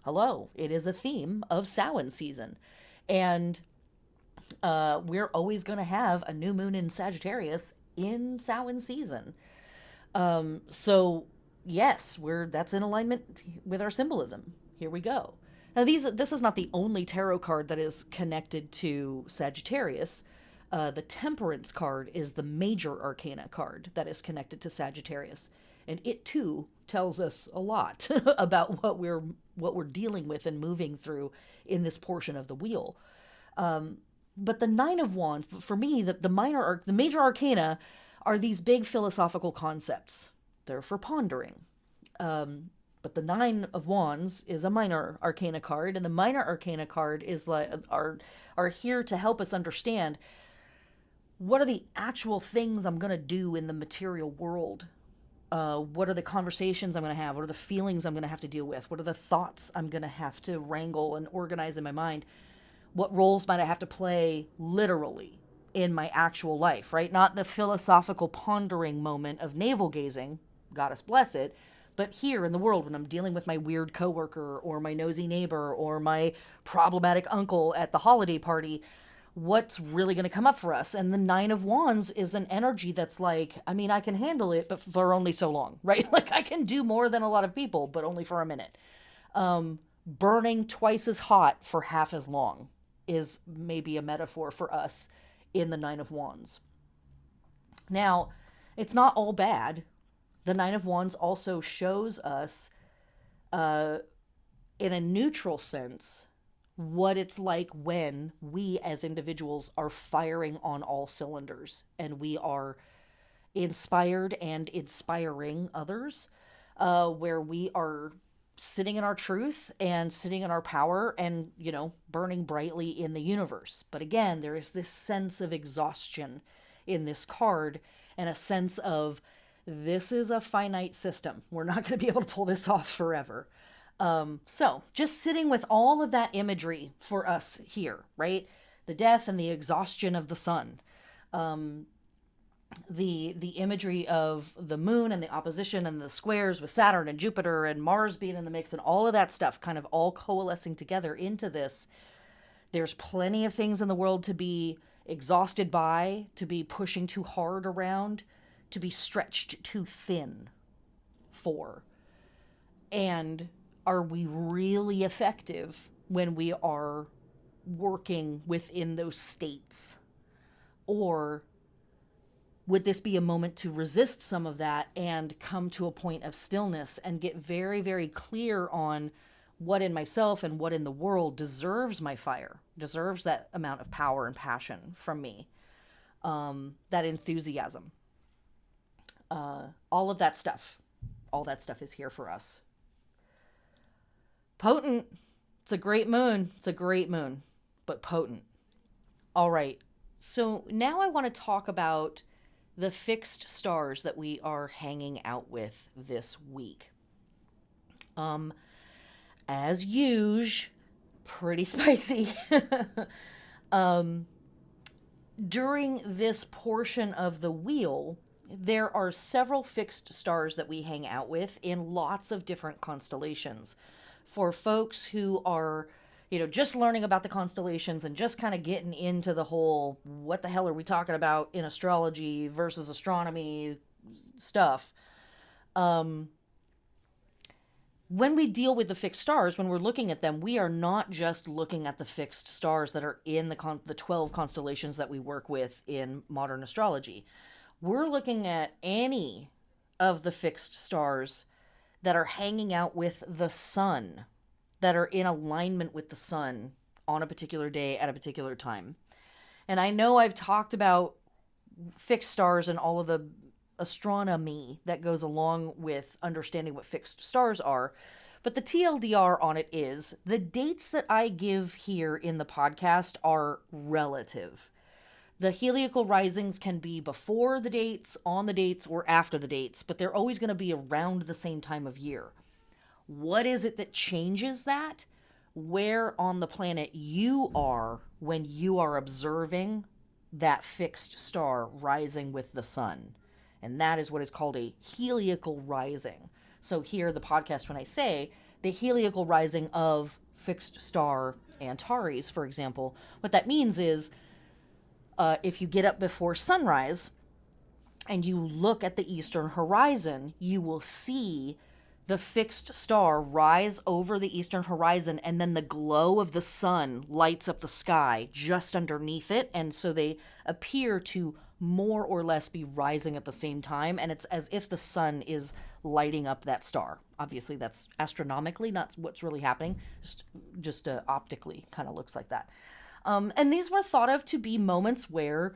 Hello, it is a theme of Samhain season. And we're always going to have a new moon in Sagittarius in Samhain season. So yes, that's in alignment with our symbolism. Here we go. Now this is not the only tarot card that is connected to Sagittarius. The Temperance card is the major arcana card that is connected to Sagittarius. And it too tells us a lot about what we're dealing with and moving through in this portion of the wheel. But the Nine of Wands, for me, the major arcana are these big philosophical concepts. They're for pondering. But the Nine of Wands is a minor arcana card, and the minor arcana card is are here to help us understand what are the actual things I'm going to do in the material world. What are the conversations I'm going to have? What are the feelings I'm going to have to deal with? What are the thoughts I'm going to have to wrangle and organize in my mind? What roles might I have to play literally in my actual life, right? Not the philosophical pondering moment of navel gazing, goddess bless it, but here in the world when I'm dealing with my weird coworker or my nosy neighbor or my problematic uncle at the holiday party, what's really going to come up for us? And the Nine of Wands is an energy that's like, I mean, I can handle it, but for only so long, right? Like I can do more than a lot of people, but only for a minute. Burning twice as hot for half as long is maybe a metaphor for us in the Nine of Wands. Now, it's not all bad. The Nine of Wands also shows us, in a neutral sense, what it's like when we as individuals are firing on all cylinders and we are inspired and inspiring others, where we are sitting in our truth and sitting in our power and, burning brightly in the universe. But again, there is this sense of exhaustion in this card and a sense of this is a finite system. We're not going to be able to pull this off forever. So just sitting with all of that imagery for us here, right? The death and the exhaustion of the sun. The imagery of the moon and the opposition and the squares with Saturn and Jupiter and Mars being in the mix and all of that stuff kind of all coalescing together into this. There's plenty of things in the world to be exhausted by, to be pushing too hard around, to be stretched too thin for. And are we really effective when we are working within those states? Or would this be a moment to resist some of that and come to a point of stillness and get very, very clear on what in myself and what in the world deserves my fire, deserves that amount of power and passion from me, that enthusiasm, all of that stuff. All that stuff is here for us. Potent. It's a great moon. It's a great moon, but potent. All right. So now I want to talk about the fixed stars that we are hanging out with this week. As usual, pretty spicy. During this portion of the wheel, there are several fixed stars that we hang out with in lots of different constellations. For folks who are, just learning about the constellations and just kind of getting into the whole, what the hell are we talking about in astrology versus astronomy stuff. When we deal with the fixed stars, when we're looking at them, we are not just looking at the fixed stars that are in the 12 constellations that we work with in modern astrology. We're looking at any of the fixed stars that are hanging out with the sun, that are in alignment with the sun on a particular day at a particular time. And I know I've talked about fixed stars and all of the astronomy that goes along with understanding what fixed stars are, but the TLDR on it is the dates that I give here in the podcast are relative. The heliacal risings can be before the dates, on the dates, or after the dates, but they're always going to be around the same time of year. What is it that changes that? Where on the planet you are when you are observing that fixed star rising with the sun. And that is what is called a heliacal rising. So here, the podcast, when I say the heliacal rising of fixed star Antares, for example, what that means is if you get up before sunrise and you look at the eastern horizon, you will see the fixed star rise over the eastern horizon, and then the glow of the sun lights up the sky just underneath it. And so they appear to more or less be rising at the same time, and it's as if the sun is lighting up that star. Obviously, that's astronomically not what's really happening, just optically kind of looks like that. And these were thought of to be moments where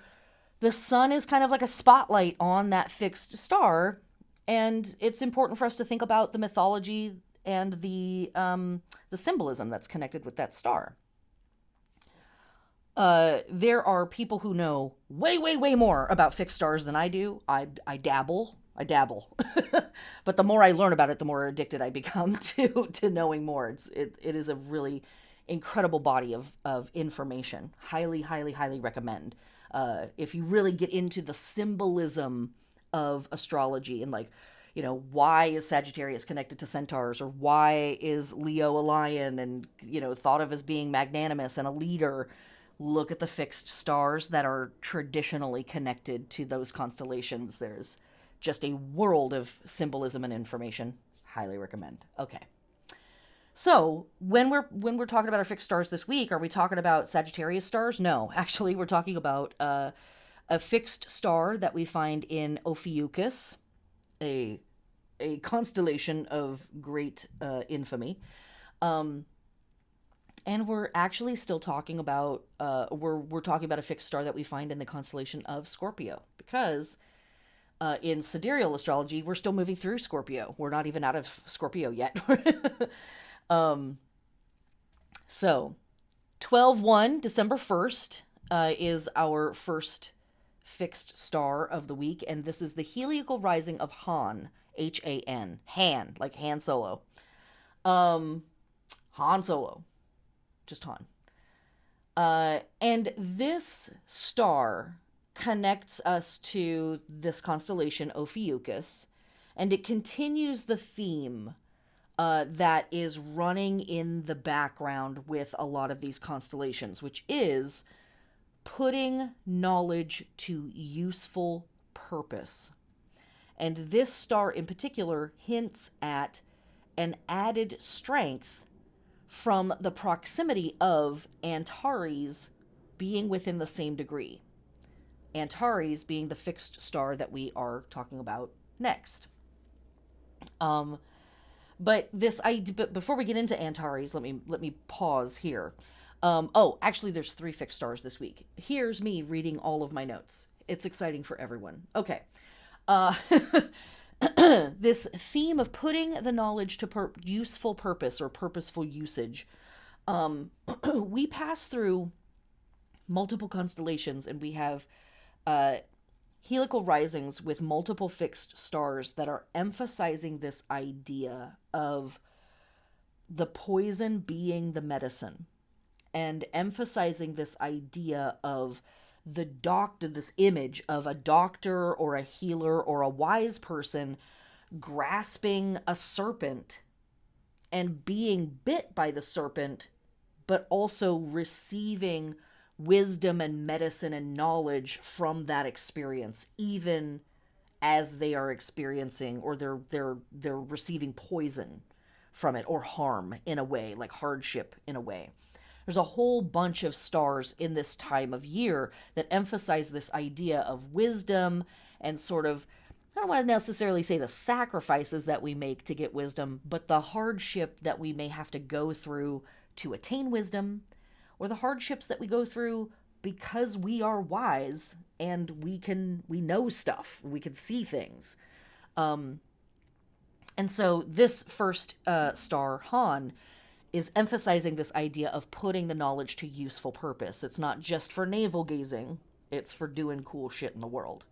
the sun is kind of like a spotlight on that fixed star, and it's important for us to think about the mythology and the symbolism that's connected with that star. There are people who know way, way, way more about fixed stars than I do. I dabble. But the more I learn about it, the more addicted I become to knowing more. It is a really incredible body of information. Highly, highly, highly recommend. If you really get into the symbolism of astrology and why is Sagittarius connected to centaurs, or why is Leo a lion and, thought of as being magnanimous and a leader, look at the fixed stars that are traditionally connected to those constellations. There's just a world of symbolism and information. Highly recommend. Okay. So when we're talking about our fixed stars this week, are we talking about Sagittarius stars? No, actually, we're talking about a fixed star that we find in Ophiuchus, a constellation of great infamy. And we're actually still talking about we're talking about a fixed star that we find in the constellation of Scorpio, because in sidereal astrology we're still moving through Scorpio. We're not even out of Scorpio yet. So 12/1, December 1st, is our first fixed star of the week, and this is the heliacal rising of Han, Han, Han, like Han Solo. Han Solo. Just Han. And this star connects us to this constellation, Ophiuchus, and it continues the theme that is running in the background with a lot of these constellations, which is putting knowledge to useful purpose. And this star in particular hints at an added strength from the proximity of Antares being within the same degree. Antares being the fixed star that we are talking about next. Um, but before we get into Antares, let me pause here. Oh, actually, there's 3 fixed stars this week. Here's me reading all of my notes. It's exciting for everyone. Okay. Uh, this theme of putting the knowledge to useful purpose or purposeful usage. We pass through multiple constellations, and we have uh, helical risings with multiple fixed stars that are emphasizing this idea of the poison being the medicine, and emphasizing this idea of the doctor, this image of a doctor or a healer or a wise person grasping a serpent and being bit by the serpent, but also receiving wisdom and medicine and knowledge from that experience, even as they are experiencing, or they're receiving poison from it, or harm in a way, like hardship in a way. There's a whole bunch of stars in this time of year that emphasize this idea of wisdom and sort of, I don't want to necessarily say the sacrifices that we make to get wisdom, but the hardship that we may have to go through to attain wisdom, or the hardships that we go through because we are wise and we know stuff, we can see things. And so this first star, Han, is emphasizing this idea of putting the knowledge to useful purpose. It's not just for navel gazing, it's for doing cool shit in the world.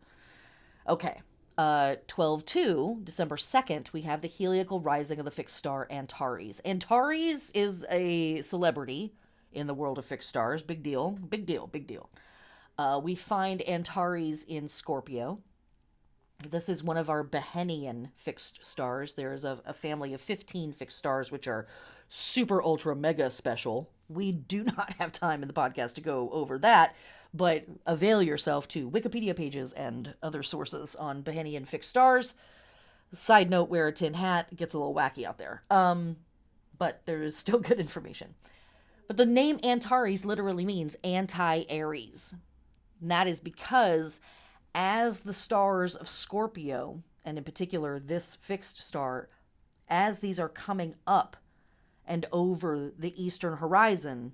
Okay. 12/2, December 2nd, we have the heliacal rising of the fixed star Antares. Antares is a celebrity in the world of fixed stars. Big deal, big deal, big deal. We find Antares in Scorpio. This is one of our Behenian fixed stars. There is a family of 15 fixed stars, which are super, ultra, mega special. We do not have time in the podcast to go over that, but avail yourself to Wikipedia pages and other sources on Behenian fixed stars. Side note, wear a tin hat. It gets a little wacky out there. But there is still good information. But the name Antares literally means anti-Aries. And that is because as the stars of Scorpio, and in particular this fixed star, as these are coming up and over the eastern horizon,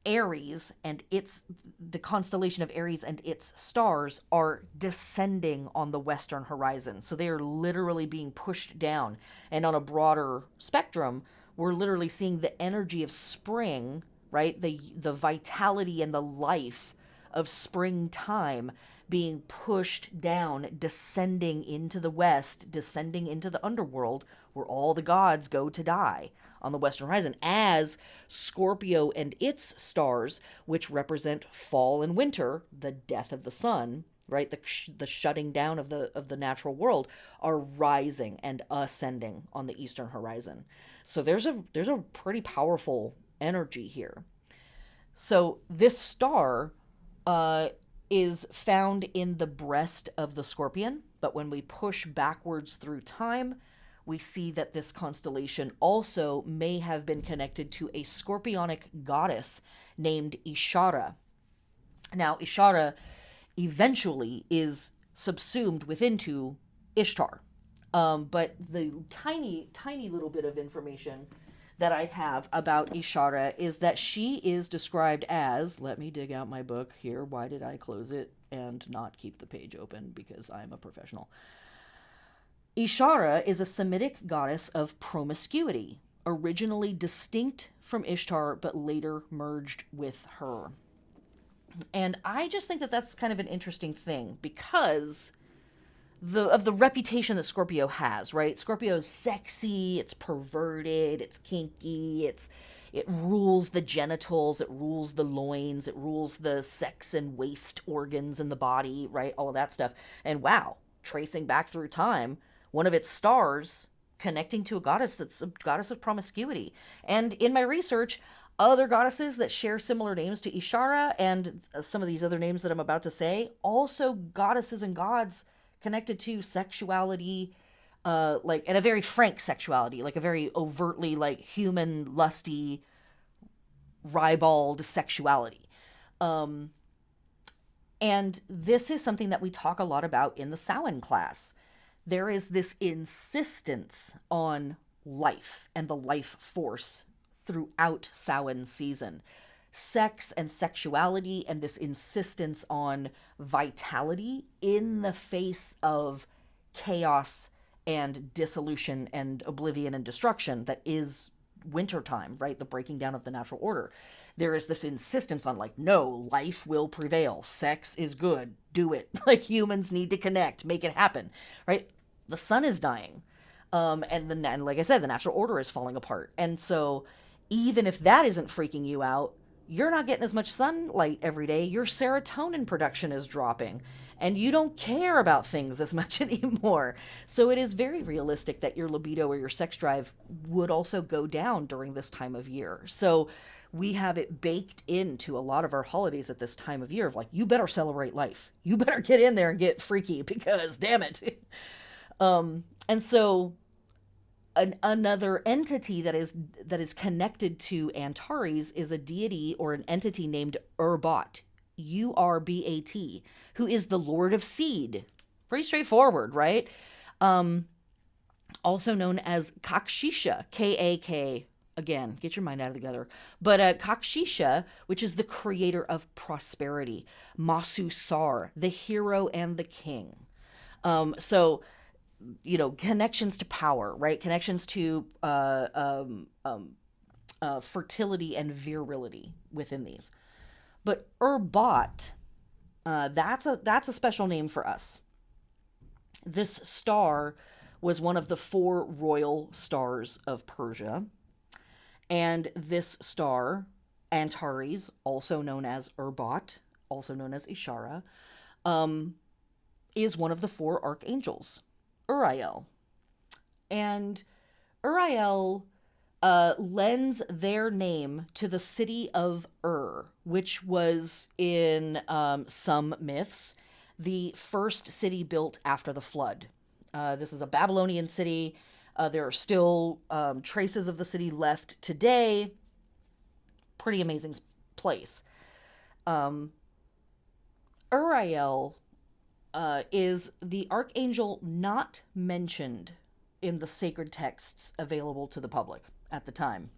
Aries and the constellation of Aries and its stars are descending on the western horizon. So they are literally being pushed down. And on a broader spectrum, we're literally seeing the energy of spring, right? The vitality and the life of springtime being pushed down, descending into the west, descending into the underworld, where all the gods go to die on the western horizon, as Scorpio and its stars, which represent fall and winter, the death of the sun, right, the shutting down of the natural world, are rising and ascending on the eastern horizon. So there's a pretty powerful energy here. So this star is found in the breast of the Scorpion, but when we push backwards through time, we see that this constellation also may have been connected to a scorpionic goddess named Ishara. Now, Ishara eventually is subsumed within Ishtar. But the tiny little bit of information that I have about Ishara is that she is described as, let me dig out my book here. Why did I close it and not keep the page open? Because I'm a professional. Ishara is a Semitic goddess of promiscuity, originally distinct from Ishtar, but later merged with her. And I just think that that's kind of an interesting thing, because of the reputation that Scorpio has, right? Scorpio is sexy, it's perverted, it's kinky, it rules the genitals, it rules the loins, it rules the sex and waste organs in the body, right? All of that stuff. And wow, tracing back through time, one of its stars connecting to a goddess that's a goddess of promiscuity. And in my research, other goddesses that share similar names to Ishara and some of these other names that I'm about to say, also goddesses and gods connected to sexuality, and a very frank sexuality, like a very overtly, like, human, lusty, ribald sexuality. And this is something that we talk a lot about in the Samhain class. There is this insistence on life and the life force throughout Samhain season. Sex and sexuality, and this insistence on vitality in the face of chaos and dissolution and oblivion and destruction that is wintertime, right? The breaking down of the natural order. There is this insistence on, like, no, life will prevail. Sex is good. Do it. Like, humans need to connect. Make it happen, right? The sun is dying. And like I said, the natural order is falling apart. And so even if that isn't freaking you out, you're not getting as much sunlight every day. Your serotonin production is dropping, and you don't care about things as much anymore. So it is very realistic that your libido or your sex drive would also go down during this time of year. So we have it baked into a lot of our holidays at this time of year of, like, you better celebrate life. You better get in there and get freaky, because damn it. And so another entity that is connected to Antares is a deity or an entity named Urbat, Urbat, who is the Lord of Seed. Pretty straightforward, right? Also known as Kakshisha, K-A-K, again, get your mind out of together. But Kakshisha, which is the creator of prosperity, Masu Sar, the hero and the king. So connections to power, right? Connections to fertility and virility within these. But Urbat, that's a special name for us. This star was one of the 4 royal stars of Persia. And this star, Antares, also known as Urbat, also known as Ishara, is one of the 4 archangels. Uriel. And Uriel lends their name to the city of which was in some myths the first city built after the flood. This is a Babylonian city. There are still traces of the city left today. Pretty amazing place. Uriel is the archangel not mentioned in the sacred texts available to the public at the time.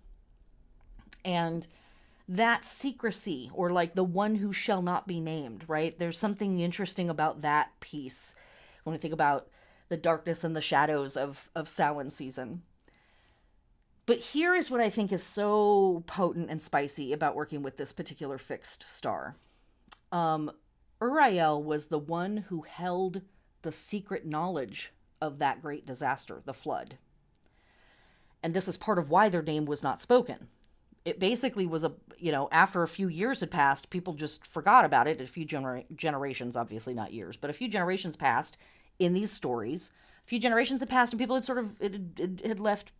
And that secrecy, or like the one who shall not be named, right? There's something interesting about that piece when we think about the darkness and the shadows of Samhain season. But here is what I think is so potent and spicy about working with this particular fixed star. Uriel was the one who held the secret knowledge of that great disaster, the flood. And this is part of why their name was not spoken. It basically was after a few years had passed, people just forgot about it. A few generations, obviously not years, but a few generations passed in these stories. A few generations had passed and people had it had left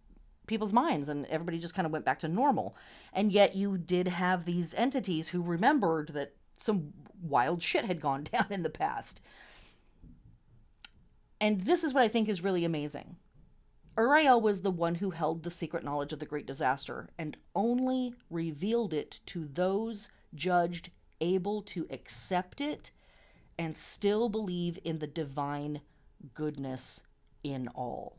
people's minds, and everybody just kind of went back to normal. And yet you did have these entities who remembered that some wild shit had gone down in the past. And this is what I think is really amazing. Uriel was the one who held the secret knowledge of the great disaster and only revealed it to those judged able to accept it and still believe in the divine goodness in all.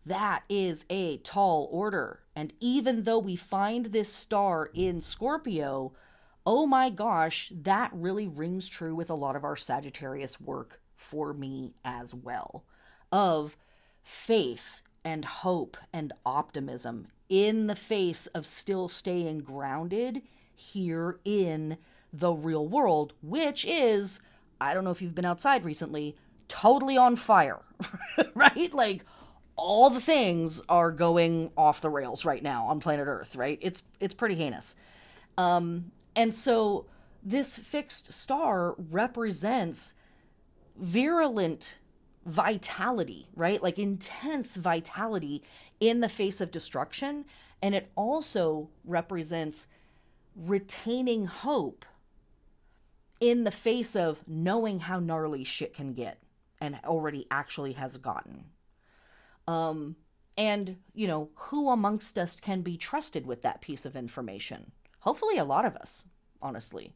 That is a tall order. And even though we find this star in Scorpio, oh my gosh, that really rings true with a lot of our Sagittarius work for me as well. Of faith and hope and optimism in the face of still staying grounded here in the real world, which is, I don't know if you've been outside recently, totally on fire, right? Like, all the things are going off the rails right now on planet Earth, right? It's pretty heinous. And so this fixed star represents virulent vitality, right? Like intense vitality in the face of destruction. And it also represents retaining hope in the face of knowing how gnarly shit can get and already actually has gotten. And, who amongst us can be trusted with that piece of information? Hopefully a lot of us, honestly.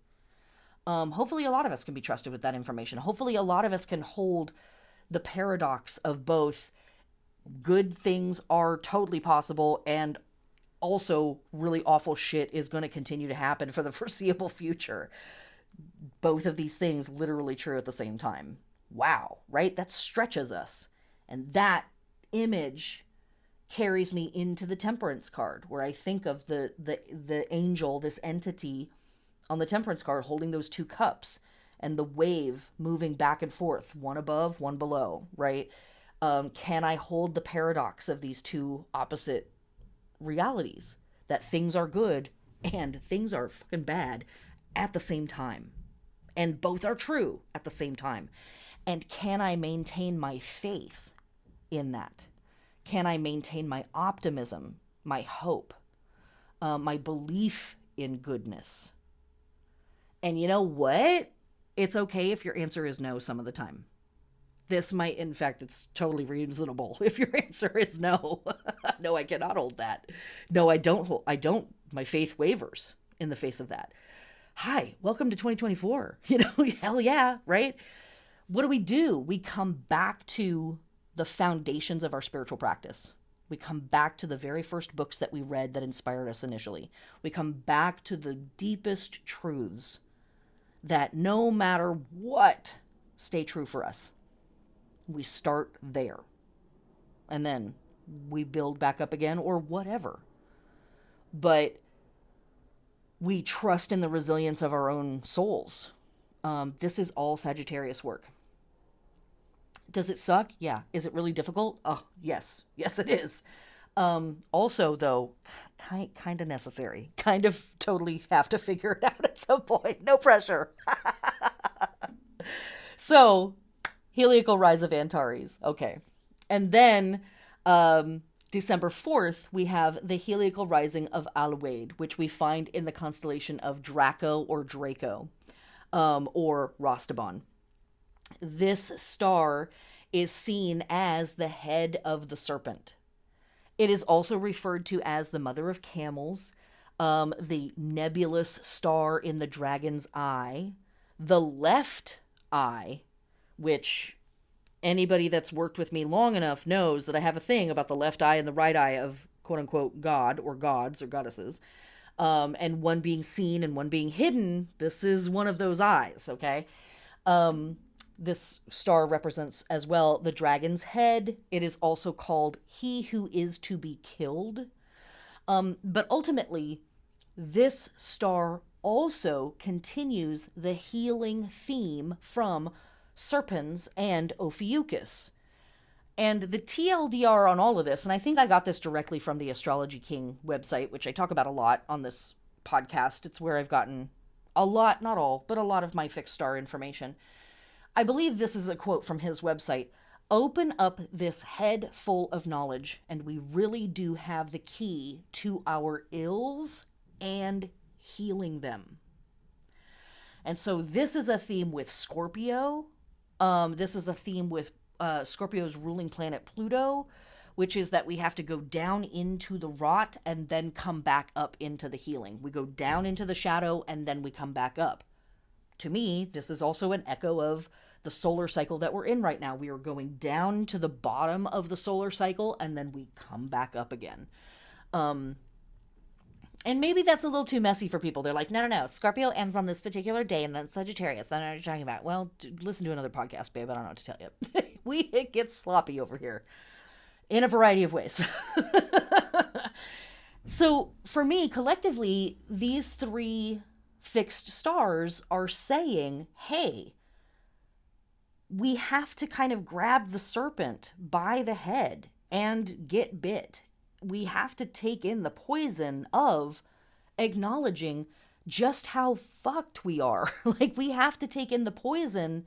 Hopefully, a lot of us can be trusted with that information. Hopefully, a lot of us can hold the paradox of both good things are totally possible and also really awful shit is going to continue to happen for the foreseeable future. Both of these things literally true at the same time. Wow, right? That stretches us. And that image carries me into the Temperance card, where I think of the angel, this entity on the Temperance card holding those two cups and the wave moving back and forth, one above, one below, right? Can I hold the paradox of these two opposite realities, that things are good and things are fucking bad at the same time, and both are true at the same time? And can I maintain my faith in that? Can I maintain my optimism, my hope, my belief in goodness? And you know what? It's okay if your answer is no some of the time. This might, in fact, it's totally reasonable if your answer is no. No, I cannot hold that. No, I don't. My faith wavers in the face of that. Hi, welcome to 2024. Hell yeah, right? What do? We come back to the foundations of our spiritual practice. We come back to the very first books that we read that inspired us initially. We come back to the deepest truths that no matter what, stay true for us. We start there. And then we build back up again or whatever. But we trust in the resilience of our own souls. This is all Sagittarius work. Does it suck? Yeah. Is it really difficult? Oh, yes. Yes, it is. Also, though, kind of necessary. Kind of totally have to figure it out at some point. No pressure. So, heliacal rise of Antares. Okay. And then December 4th, we have the heliacal rising of Alwade, which we find in the constellation of Draco or Draco, or Rostaban. This star is seen as the head of the serpent. It is also referred to as the mother of camels, the nebulous star in the dragon's eye, the left eye, which anybody that's worked with me long enough knows that I have a thing about the left eye and the right eye of quote-unquote God or gods or goddesses, and one being seen and one being hidden. This is one of those eyes, okay? This star represents as well the dragon's head. It is also called he who is to be killed. But ultimately, this star also continues the healing theme from Serpens and Ophiuchus. And the TLDR on all of this, and I think I got this directly from the Astrology King website, which I talk about a lot on this podcast. It's where I've gotten a lot, not all, but a lot of my fixed star information. I believe this is a quote from his website. Open up this head full of knowledge, and we really do have the key to our ills and healing them. And so this is a theme with Scorpio. This is a theme with Scorpio's ruling planet Pluto, which is that we have to go down into the rot and then come back up into the healing. We go down into the shadow and then we come back up. To me, this is also an echo of the solar cycle that we're in right now. We are going down to the bottom of the solar cycle and then we come back up again. And maybe that's a little too messy for people. They're like, no. Scorpio ends on this particular day and then Sagittarius. I don't know what you're talking about. Well, listen to another podcast, babe. I don't know what to tell you. It gets sloppy over here in a variety of ways. So for me, collectively, these three fixed stars are saying, hey, we have to kind of grab the serpent by the head and get bit. We have to take in the poison of acknowledging just how fucked we are. Like, we have to take in the poison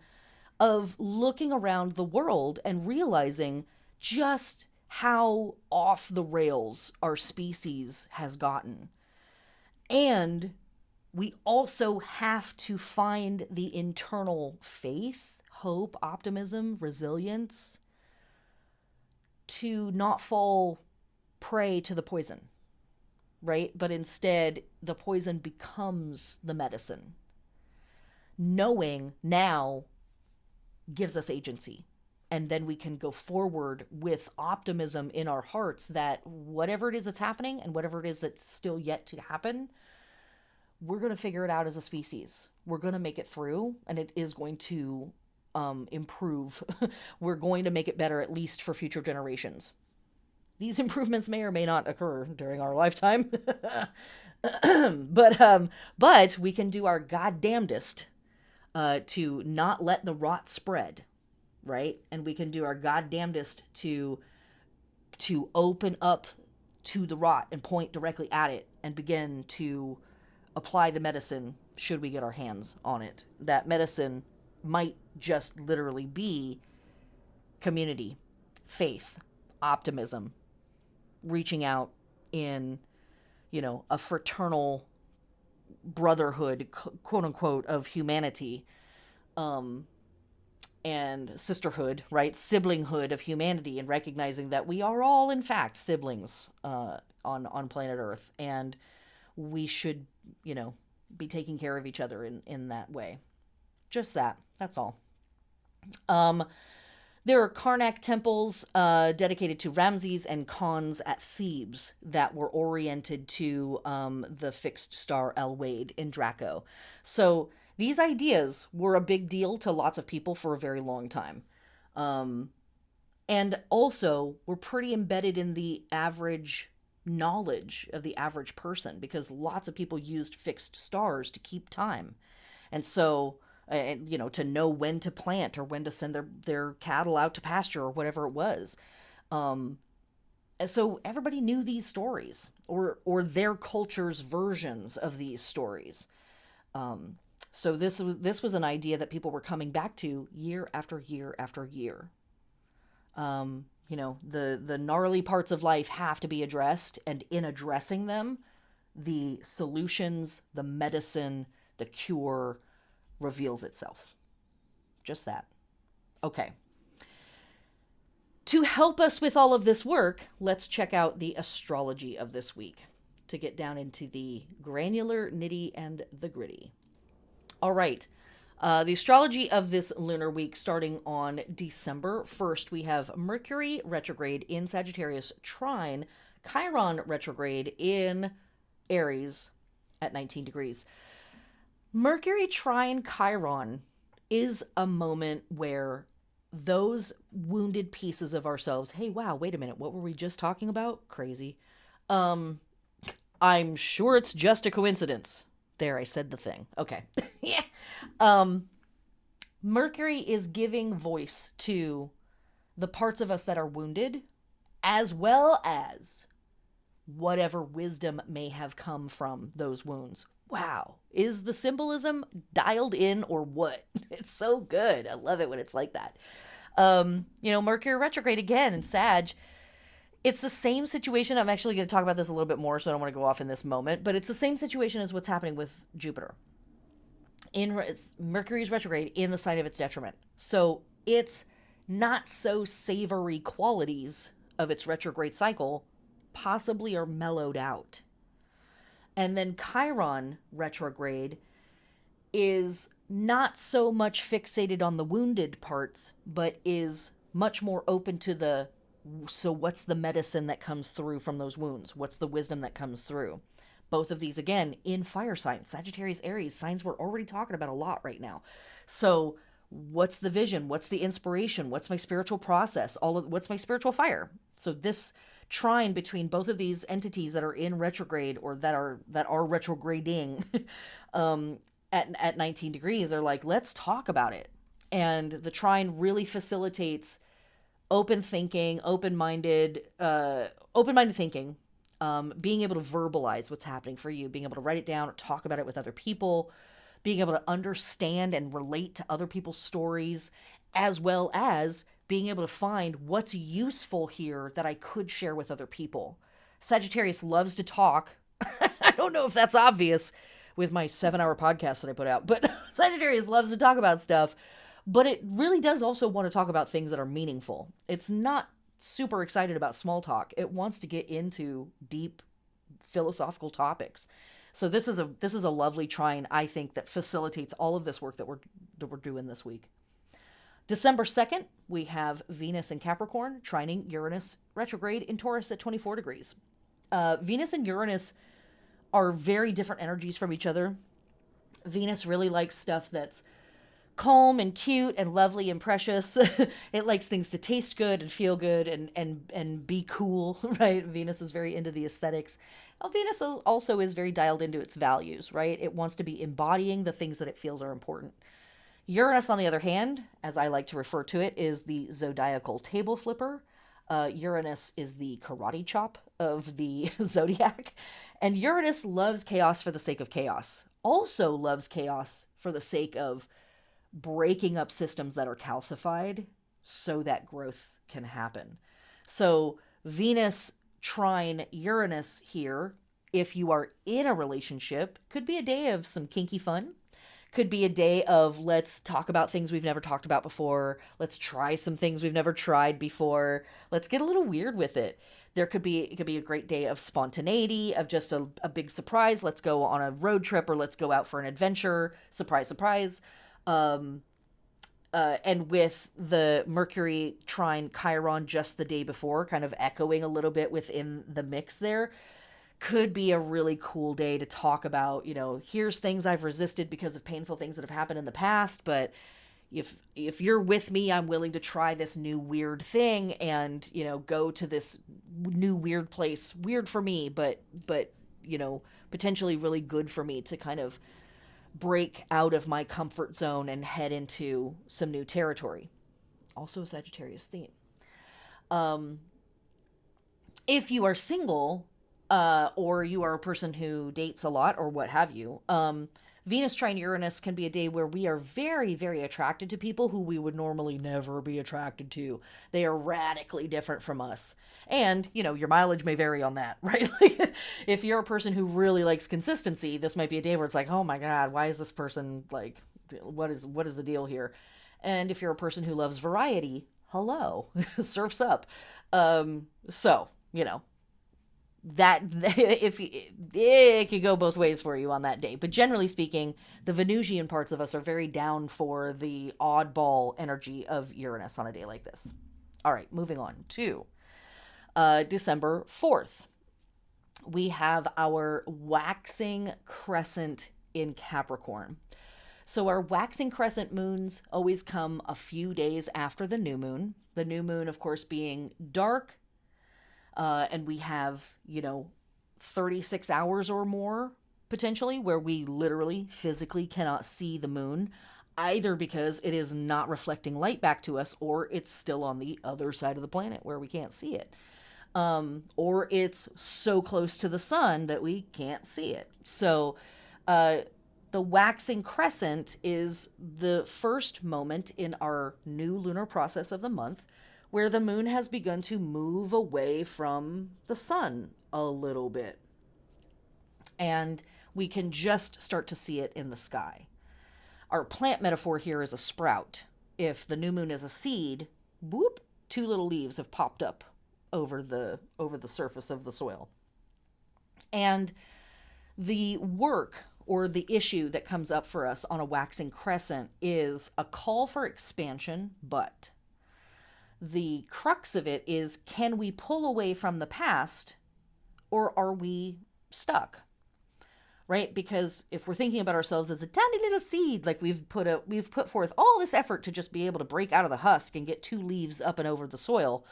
of looking around the world and realizing just how off the rails our species has gotten. And we also have to find the internal faith, hope, optimism, resilience to not fall prey to the poison, right? But instead, the poison becomes the medicine. knowing now gives us agency. And then we can go forward with optimism in our hearts that whatever it is that's happening and whatever it is that's still yet to happen, we're going to figure it out as a species. We're going to make it through, and it is going to improve. We're going to make it better, at least for future generations. These improvements may or may not occur during our lifetime, but we can do our goddamnedest to not let the rot spread, right? And we can do our goddamnedest to open up to the rot and point directly at it and begin to apply the medicine should we get our hands on it. That medicine might just literally be community, faith, optimism, reaching out in, a fraternal brotherhood, quote unquote, of humanity, and sisterhood, right? Siblinghood of humanity, and recognizing that we are all, in fact, siblings on planet Earth, and we should, be taking care of each other in that way. Just that. That's all. There are Karnak temples dedicated to Ramses and Khans at Thebes that were oriented to the fixed star El-Wade in Draco. So these ideas were a big deal to lots of people for a very long time. And also were pretty embedded in the average knowledge of the average person, because lots of people used fixed stars to keep time. And so, to know when to plant or when to send their cattle out to pasture or whatever it was. And so everybody knew these stories, or their culture's versions of these stories. So this was an idea that people were coming back to year after year after year. The gnarly parts of life have to be addressed, and in addressing them, the solutions, the medicine, the cure reveals itself. Just that. Okay. To help us with all of this work, let's check out the astrology of this week to get down into the granular, nitty, and the gritty. All right. The astrology of this lunar week, starting on December 1st, we have Mercury retrograde in Sagittarius, trine Chiron retrograde in Aries at 19 degrees. Mercury trine Chiron is a moment where those wounded pieces of ourselves, hey, wow, wait a minute, what were we just talking about? Crazy. I'm sure it's just a coincidence. There, I said the thing. Okay. Yeah. Mercury is giving voice to the parts of us that are wounded, as well as whatever wisdom may have come from those wounds. Wow. Is the symbolism dialed in or what? It's so good. I love it when it's like that. Mercury retrograde again in Sag. It's the same situation. I'm actually going to talk about this a little bit more, so I don't want to go off in this moment, but it's the same situation as what's happening with Jupiter. Mercury's retrograde in the sign of its detriment. So its not so savory qualities of its retrograde cycle possibly are mellowed out. And then Chiron retrograde is not so much fixated on the wounded parts, but is much more open to so what's the medicine that comes through from those wounds? What's the wisdom that comes through? Both of these, again, in fire signs, Sagittarius, Aries, signs we're already talking about a lot right now. So what's the vision? What's the inspiration? What's my spiritual process? What's my spiritual fire? So this trine between both of these entities that are in retrograde, or that are retrograding at 19 degrees, are like, let's talk about it. And the trine really facilitates open thinking, open-minded thinking, being able to verbalize what's happening for you, being able to write it down or talk about it with other people, being able to understand and relate to other people's stories, as well as being able to find what's useful here that I could share with other people. Sagittarius loves to talk. I don't know if that's obvious with my 7-hour podcast that I put out, but Sagittarius loves to talk about stuff. But it really does also want to talk about things that are meaningful. It's not super excited about small talk. It wants to get into deep philosophical topics. So this is a lovely trine, I think, that facilitates all of this work that we're doing this week. December 2nd, we have Venus in Capricorn trining Uranus retrograde in Taurus at 24 degrees. Venus and Uranus are very different energies from each other. Venus really likes stuff that's calm and cute and lovely and precious. It likes things to taste good and feel good and be cool, right? Venus is very into the aesthetics. Venus also is very dialed into its values, right? It wants to be embodying the things that it feels are important. Uranus, on the other hand, as I like to refer to it, is the zodiacal table flipper. Uranus is the karate chop of the zodiac. And Uranus loves chaos for the sake of chaos. Also loves chaos for the sake of breaking up systems that are calcified so that growth can happen. So Venus trine Uranus here, if you are in a relationship, could be a day of some kinky fun. Could be a day of let's talk about things we've never talked about before. Let's try some things we've never tried before. Let's get a little weird with it. It could be a great day of spontaneity, of just a big surprise. Let's go on a road trip, or let's go out for an adventure. Surprise, surprise. And with the Mercury trine Chiron just the day before, kind of echoing a little bit within the mix there, could be a really cool day to talk about, here's things I've resisted because of painful things that have happened in the past, but if you're with me, I'm willing to try this new weird thing and, go to this new weird place. Weird for me, but potentially really good for me to kind of break out of my comfort zone and head into some new territory. Also a Sagittarius theme. If you are single, or you are a person who dates a lot or what have you, Venus trine Uranus can be a day where we are very, very attracted to people who we would normally never be attracted to. They are radically different from us. And, your mileage may vary on that, right? Like, if you're a person who really likes consistency, this might be a day where it's like, oh my God, why is this person like, what is the deal here? And if you're a person who loves variety, hello, surf's up. That if it could go both ways for you on that day, but generally speaking, the Venusian parts of us are very down for the oddball energy of Uranus on a day like this. All right, moving on to December 4th. We have our waxing crescent in Capricorn. So our waxing crescent moons always come a few days after the new moon. The new moon, of course, being dark. And we have, 36 hours or more, potentially, where we literally, physically cannot see the moon, either because it is not reflecting light back to us, or it's still on the other side of the planet where we can't see it. Or it's so close to the sun that we can't see it. So the waxing crescent is the first moment in our new lunar process of the month, where the moon has begun to move away from the sun a little bit. And we can just start to see it in the sky. Our plant metaphor here is a sprout. If the new moon is a seed, whoop, 2 little leaves have popped up over the surface of the soil. And the work or the issue that comes up for us on a waxing crescent is a call for expansion, but the crux of it is, can we pull away from the past, or are we stuck? Right? Because if we're thinking about ourselves as a tiny little seed, like we've put forth all this effort to just be able to break out of the husk and get 2 leaves up and over the soil,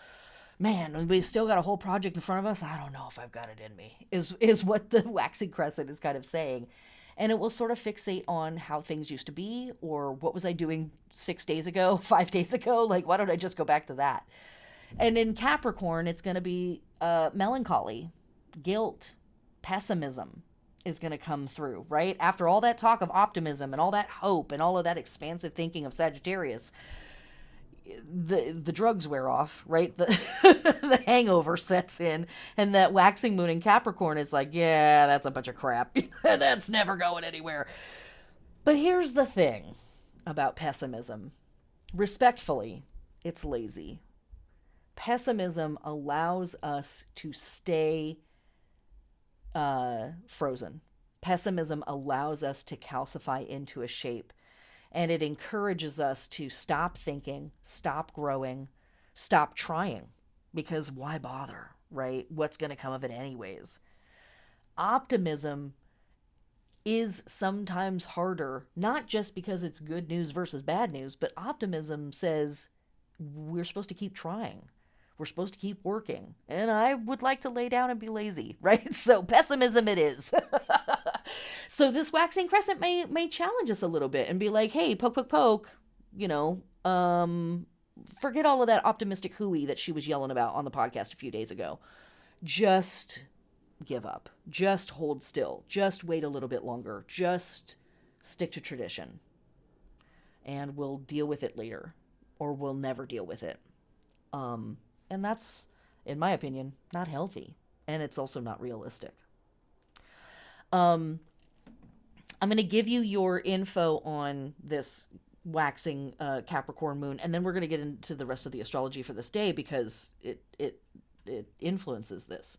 man, we still got a whole project in front of us. I don't know if I've got it in me, is what the waxing crescent is kind of saying. And it will sort of fixate on how things used to be, or what was I doing 6 days ago, 5 days ago? Like, why don't I just go back to that? And in Capricorn, it's going to be melancholy, guilt, pessimism is going to come through, right? After all that talk of optimism and all that hope and all of that expansive thinking of Sagittarius, the drugs wear off, right? The hangover sets in, and that waxing moon in Capricorn is like, yeah, that's a bunch of crap. That's never going anywhere. But here's the thing about pessimism. Respectfully, it's lazy. Pessimism allows us to stay frozen. Pessimism allows us to calcify into a shape, and it encourages us to stop thinking, stop growing, stop trying, because why bother, right? What's going to come of it anyways? Optimism is sometimes harder, not just because it's good news versus bad news, but optimism says we're supposed to keep trying. We're supposed to keep working. And I would like to lay down and be lazy, right? So pessimism it is. So this waxing crescent may challenge us a little bit and be like, hey, poke, poke, poke, you know, forget all of that optimistic hooey that she was yelling about on the podcast a few days ago. Just give up. Just hold still. Just wait a little bit longer. Just stick to tradition. And we'll deal with it later. Or we'll never deal with it. And that's, in my opinion, not healthy. And it's also not realistic. I'm going to give you your info on this waxing Capricorn moon, and then we're going to get into the rest of the astrology for this day because it influences this.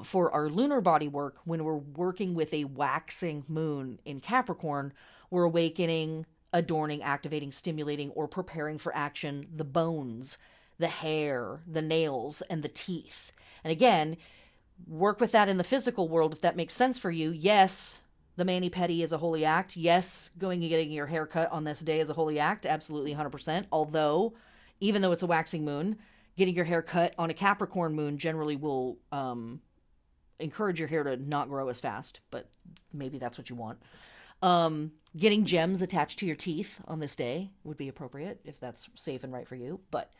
For our lunar body work, when we're working with a waxing moon in Capricorn, we're awakening, adorning, activating, stimulating, or preparing for action the bones, the hair, the nails, and the teeth. And again, work with that in the physical world if that makes sense for you. Yes, the mani-pedi is a holy act. Yes, going and getting your hair cut on this day is a holy act. Absolutely 100%. Although, even though it's a waxing moon, getting your hair cut on a Capricorn moon generally will encourage your hair to not grow as fast, but maybe that's what you want. Getting gems attached to your teeth on this day would be appropriate if that's safe and right for you. But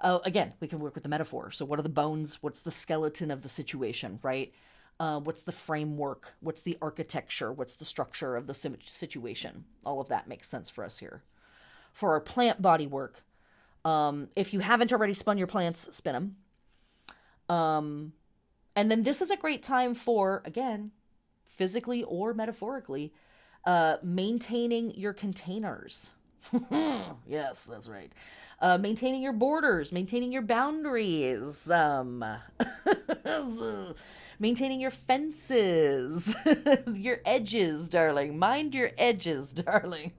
again, we can work with the metaphor. So what are the bones? What's the skeleton of the situation, right? What's the framework? What's the architecture? What's the structure of the situation? All of that makes sense for us here. For our plant body work, if you haven't already spun your plants, spin them. And then this is a great time for, again, physically or metaphorically, maintaining your containers. Yes, that's right. Maintaining your borders, maintaining your boundaries, maintaining your fences, your edges, darling. Mind your edges, darling.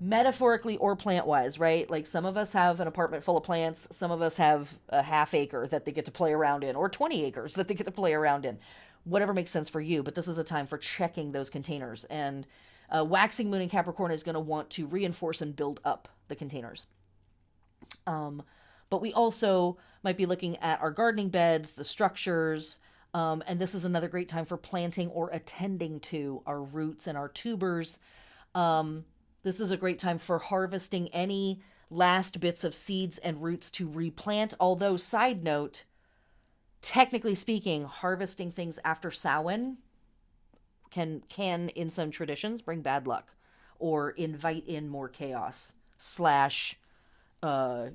Metaphorically or plant-wise, right? Like some of us have an apartment full of plants. Some of us have a half acre that they get to play around in, or 20 acres that they get to play around in. Whatever makes sense for you, but this is a time for checking those containers. And waxing moon in Capricorn is going to want to reinforce and build up the containers. But we also might be looking at our gardening beds, the structures, and this is another great time for planting or attending to our roots and our tubers. This is a great time for harvesting any last bits of seeds and roots to replant. Although, side note, technically speaking, harvesting things after Samhain can in some traditions bring bad luck or invite in more chaos /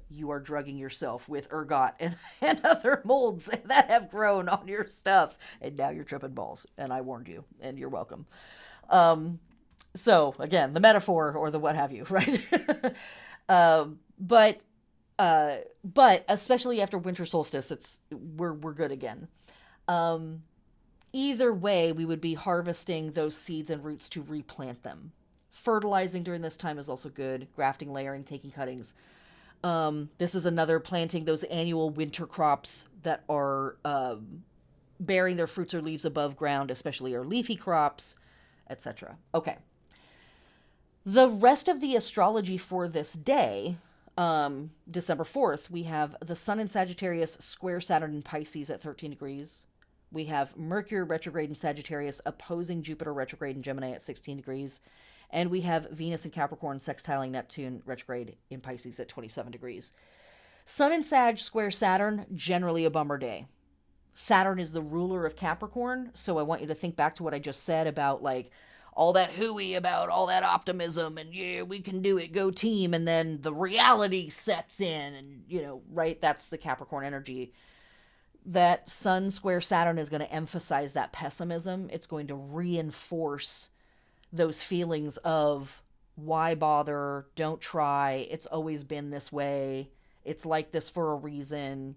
you are drugging yourself with ergot and other molds that have grown on your stuff, and now you're tripping balls, and I warned you, and you're welcome. So again, the metaphor or the what have you, right? But especially after winter solstice, we're good again. Either way, we would be harvesting those seeds and roots to replant them. Fertilizing during this time is also good. Grafting, layering, taking cuttings. This is another planting those annual winter crops that are bearing their fruits or leaves above ground, especially our leafy crops, etc. Okay. The rest of the astrology for this day, December 4th, we have the Sun in Sagittarius square Saturn in Pisces at 13 degrees. We have Mercury retrograde in Sagittarius opposing Jupiter retrograde in Gemini at 16 degrees. And we have Venus in Capricorn sextiling Neptune retrograde in Pisces at 27 degrees. Sun in Sag square Saturn, generally a bummer day. Saturn is the ruler of Capricorn, so I want you to think back to what I just said about like all that hooey about all that optimism and yeah, we can do it, go team, and then the reality sets in and, right? That's the Capricorn energy. That Sun square Saturn is going to emphasize that pessimism. It's going to reinforce those feelings of why bother, don't try, it's always been this way, it's like this for a reason,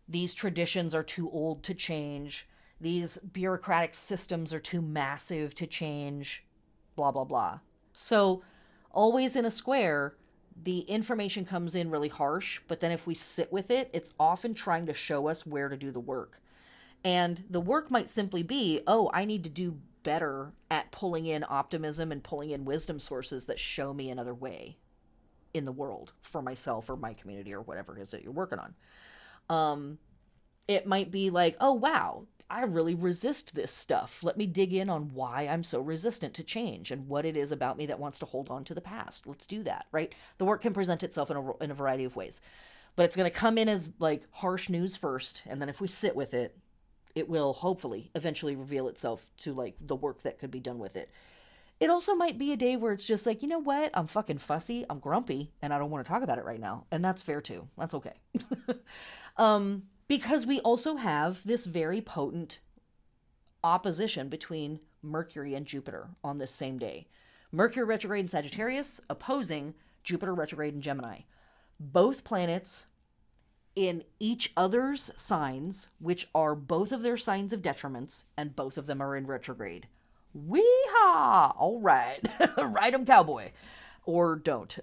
these traditions are too old to change, These bureaucratic systems are too massive to change, blah, blah, blah. So, always in a square, the information comes in really harsh, but then if we sit with it, it's often trying to show us where to do the work. And the work might simply be, oh, I need to do better at pulling in optimism and pulling in wisdom sources that show me another way in the world for myself or my community or whatever it is that you're working on. It might be like, oh, wow, I really resist this stuff. Let me dig in on why I'm so resistant to change and what it is about me that wants to hold on to the past. Let's do that, right? The work can present itself in a variety of ways, but it's going to come in as like harsh news first. And then if we sit with it, it will hopefully eventually reveal itself to like the work that could be done with it. It also might be a day where it's just like, you know what? I'm fucking fussy. I'm grumpy and I don't want to talk about it right now. And that's fair too. That's okay. Because we also have this very potent opposition between Mercury and Jupiter on this same day. Mercury retrograde in Sagittarius opposing Jupiter retrograde in Gemini. Both planets in each other's signs, which are both of their signs of detriments, and both of them are in retrograde. Wee-haw! All right. Ride 'em, cowboy. Or don't.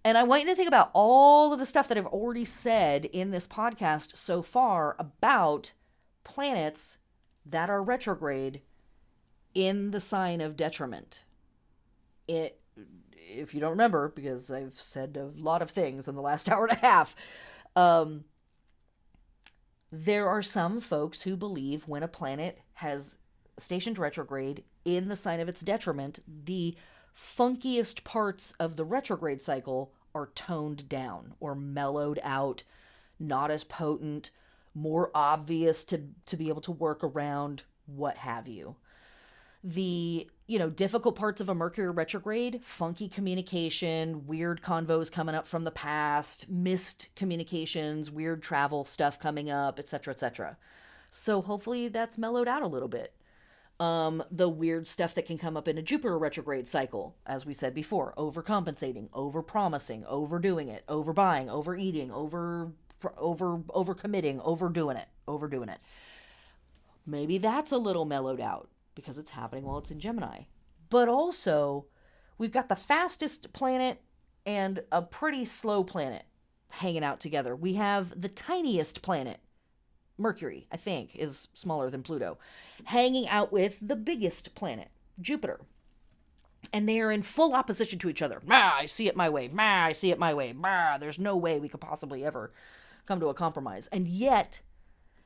And I want you to think about all of the stuff that I've already said in this podcast so far about planets that are retrograde in the sign of detriment. If you don't remember, because I've said a lot of things in the last hour and a half, there are some folks who believe when a planet has stationed retrograde in the sign of its detriment, the funkiest parts of the retrograde cycle are toned down or mellowed out, not as potent, more obvious to be able to work around, what have you. The, difficult parts of a Mercury retrograde, funky communication, weird convos coming up from the past, missed communications, weird travel stuff coming up, etc., etc. So hopefully that's mellowed out a little bit. The weird stuff that can come up in a Jupiter retrograde cycle, as we said before, overcompensating, overpromising, overdoing it, overbuying, overeating, overcommitting, overdoing it. Maybe that's a little mellowed out because it's happening while it's in Gemini. But also, we've got the fastest planet and a pretty slow planet hanging out together. We have the tiniest planet, Mercury, I think, is smaller than Pluto, hanging out with the biggest planet, Jupiter. And they are in full opposition to each other. I see it my way. I see it my way. There's no way we could possibly ever come to a compromise. And yet,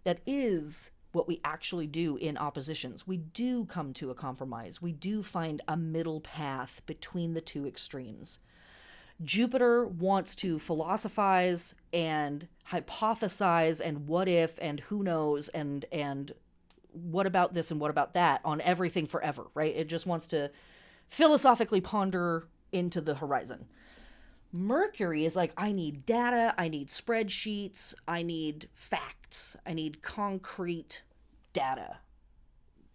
that is what we actually do in oppositions. We do come to a compromise. We do find a middle path between the two extremes. Jupiter wants to philosophize and hypothesize and what if and who knows and what about this and what about that on everything forever, right? It just wants to philosophically ponder into the horizon. Mercury is like, I need data, I need spreadsheets, I need facts, I need concrete data.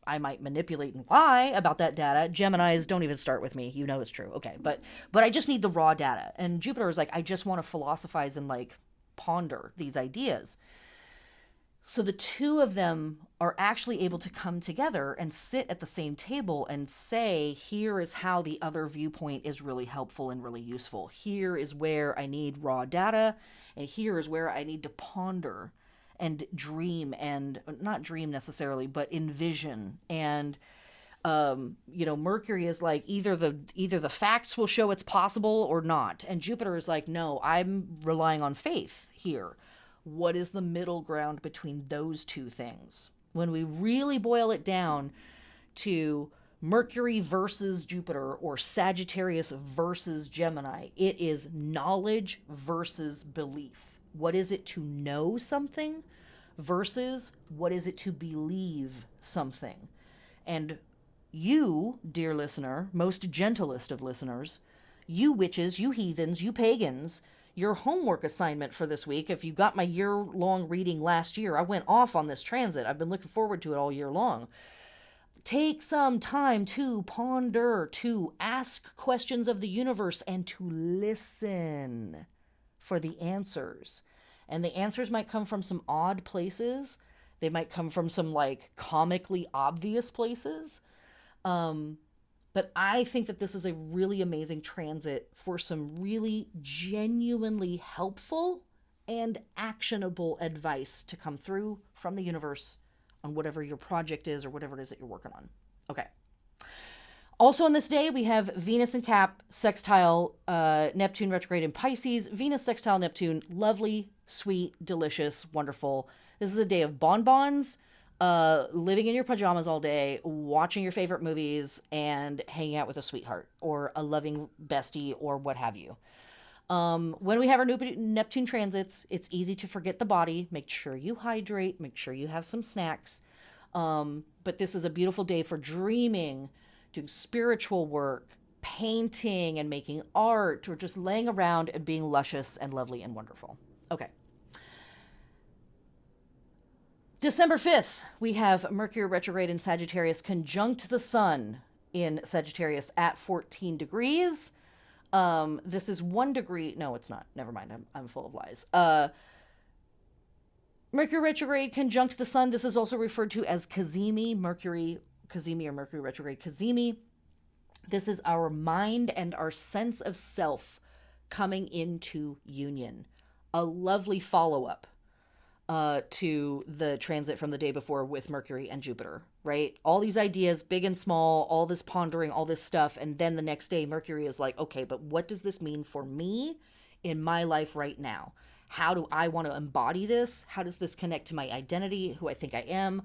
I might manipulate and lie about that data. Geminis, don't even start with me. You know it's true. Okay, but I just need the raw data. And Jupiter is like, I just want to philosophize and like ponder these ideas. So the two of them are actually able to come together and sit at the same table and say, here is how the other viewpoint is really helpful and really useful. Here is where I need raw data, and here is where I need to ponder and dream, and not dream necessarily, but envision. And Mercury is like, either the facts will show it's possible or not. And Jupiter is like, no, I'm relying on faith here. What is the middle ground between those two things? When we really boil it down to Mercury versus Jupiter or Sagittarius versus Gemini, it is knowledge versus belief. What is it to know something versus what is it to believe something? And you, dear listener, most gentlest of listeners, you witches, you heathens, you pagans, your homework assignment for this week, if you got my year-long reading last year, I went off on this transit. I've been looking forward to it all year long. Take some time to ponder, to ask questions of the universe, and to listen for the answers. And the answers might come from some odd places. They might come from some like comically obvious places. But I think that this is a really amazing transit for some really genuinely helpful and actionable advice to come through from the universe on whatever your project is or whatever it is that you're working on. Okay. Also on this day, we have Venus and Cap sextile Neptune retrograde in Pisces. Venus sextile Neptune, lovely, sweet, delicious, wonderful. This is a day of bonbons, living in your pajamas all day, watching your favorite movies, and hanging out with a sweetheart or a loving bestie or what have you. When we have our Neptune transits, it's easy to forget the body. Make sure you hydrate. Make sure you have some snacks. But this is a beautiful day for dreaming, doing spiritual work, painting and making art, or just laying around and being luscious and lovely and wonderful. Okay. December 5th, we have Mercury retrograde in Sagittarius conjunct the Sun in Sagittarius at 14 degrees. This is 1 degree. No, it's not. Never mind. I'm full of lies. Mercury retrograde conjunct the Sun. This is also referred to as Cazimi, Mercury retrograde Cazimi. This is our mind and our sense of self coming into union. A lovely follow-up to the transit from the day before with Mercury and Jupiter, right? All these ideas, big and small, all this pondering, all this stuff. And then the next day, Mercury is like, okay, but what does this mean for me in my life right now? How do I want to embody this? How does this connect to my identity, who I think I am,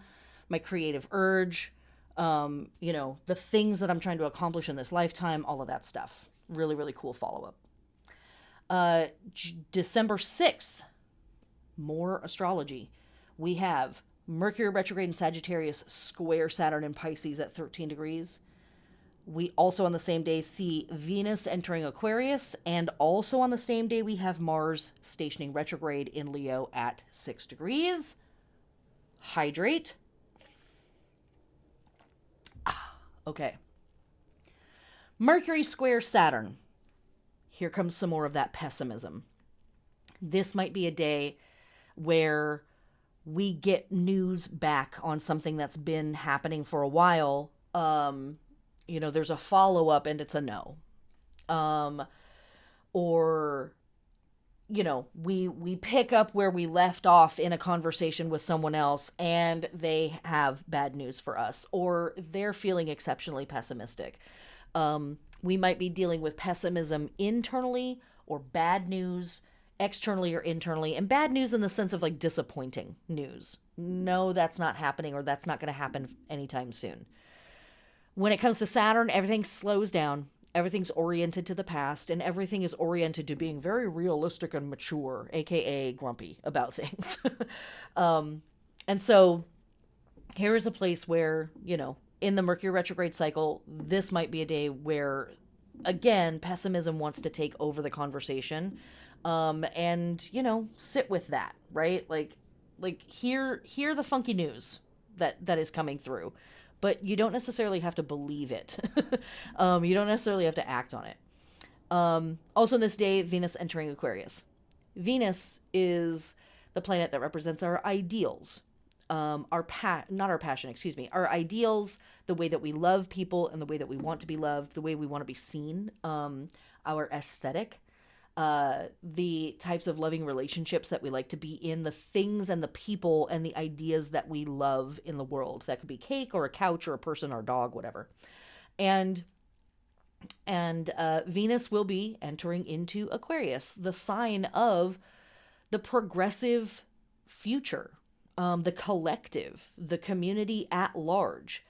my creative urge, the things that I'm trying to accomplish in this lifetime, all of that stuff. Really, really cool follow-up. December 6th, more astrology. We have Mercury retrograde in Sagittarius square Saturn in Pisces at 13 degrees. We also on the same day see Venus entering Aquarius, and also on the same day we have Mars stationing retrograde in Leo at 6 degrees. Hydrate. Okay. Mercury square Saturn. Here comes some more of that pessimism. This might be a day where we get news back on something that's been happening for a while. There's a follow-up and it's a no. We pick up where we left off in a conversation with someone else and they have bad news for us, or they're feeling exceptionally pessimistic. We might be dealing with pessimism internally or bad news externally or internally, and bad news in the sense of like disappointing news. No, that's not happening, or that's not going to happen anytime soon. When it comes to Saturn, everything slows down. Everything's oriented to the past, and everything is oriented to being very realistic and mature, aka grumpy about things. And so here is a place where, in the Mercury retrograde cycle, this might be a day where, again, pessimism wants to take over the conversation. And sit with that, right? Like hear the funky news that is coming through, but you don't necessarily have to believe it. You don't necessarily have to act on it. Also on this day, Venus entering Aquarius. Venus is the planet that represents our ideals, our ideals, the way that we love people and the way that we want to be loved, the way we want to be seen, our aesthetic, the types of loving relationships that we like to be in, the things and the people and the ideas that we love in the world. That could be cake or a couch or a person or a dog, whatever. And Venus will be entering into Aquarius, the sign of the progressive future, the collective, the community at large.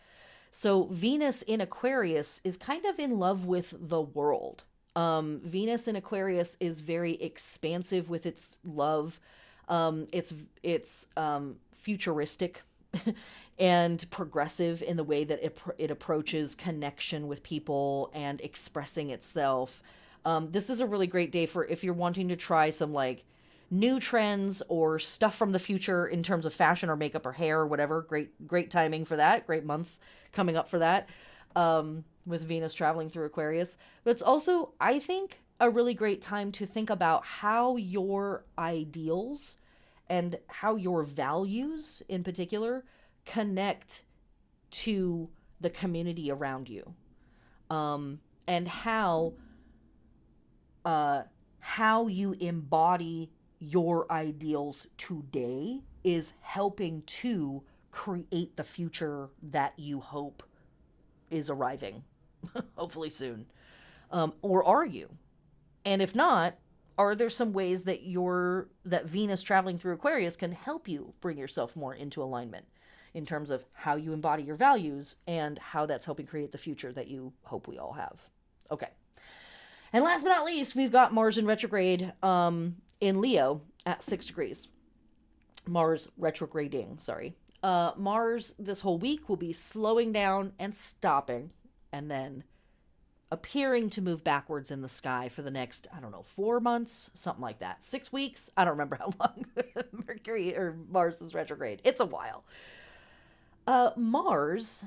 So Venus in Aquarius is kind of in love with the world. Venus in Aquarius is very expansive with its love. It's futuristic and progressive in the way that it approaches connection with people and expressing itself. This is a really great day for if you're wanting to try some like new trends or stuff from the future in terms of fashion or makeup or hair or whatever. Great timing for that. Great month coming up for that. With Venus traveling through Aquarius. But it's also, I think, a really great time to think about how your ideals and how your values in particular connect to the community around you. And how you embody your ideals today is helping to create the future that you hope is arriving, hopefully soon. Or are you? And if not, are there some ways that that Venus traveling through Aquarius can help you bring yourself more into alignment in terms of how you embody your values and how that's helping create the future that you hope we all have? Okay. And last but not least, we've got Mars in retrograde in Leo at 6 degrees. Mars retrograding, sorry. Mars this whole week will be slowing down and stopping, and then appearing to move backwards in the sky for the next, 4 months, something like that. 6 weeks? I don't remember how long Mercury or Mars is retrograde. It's a while. Mars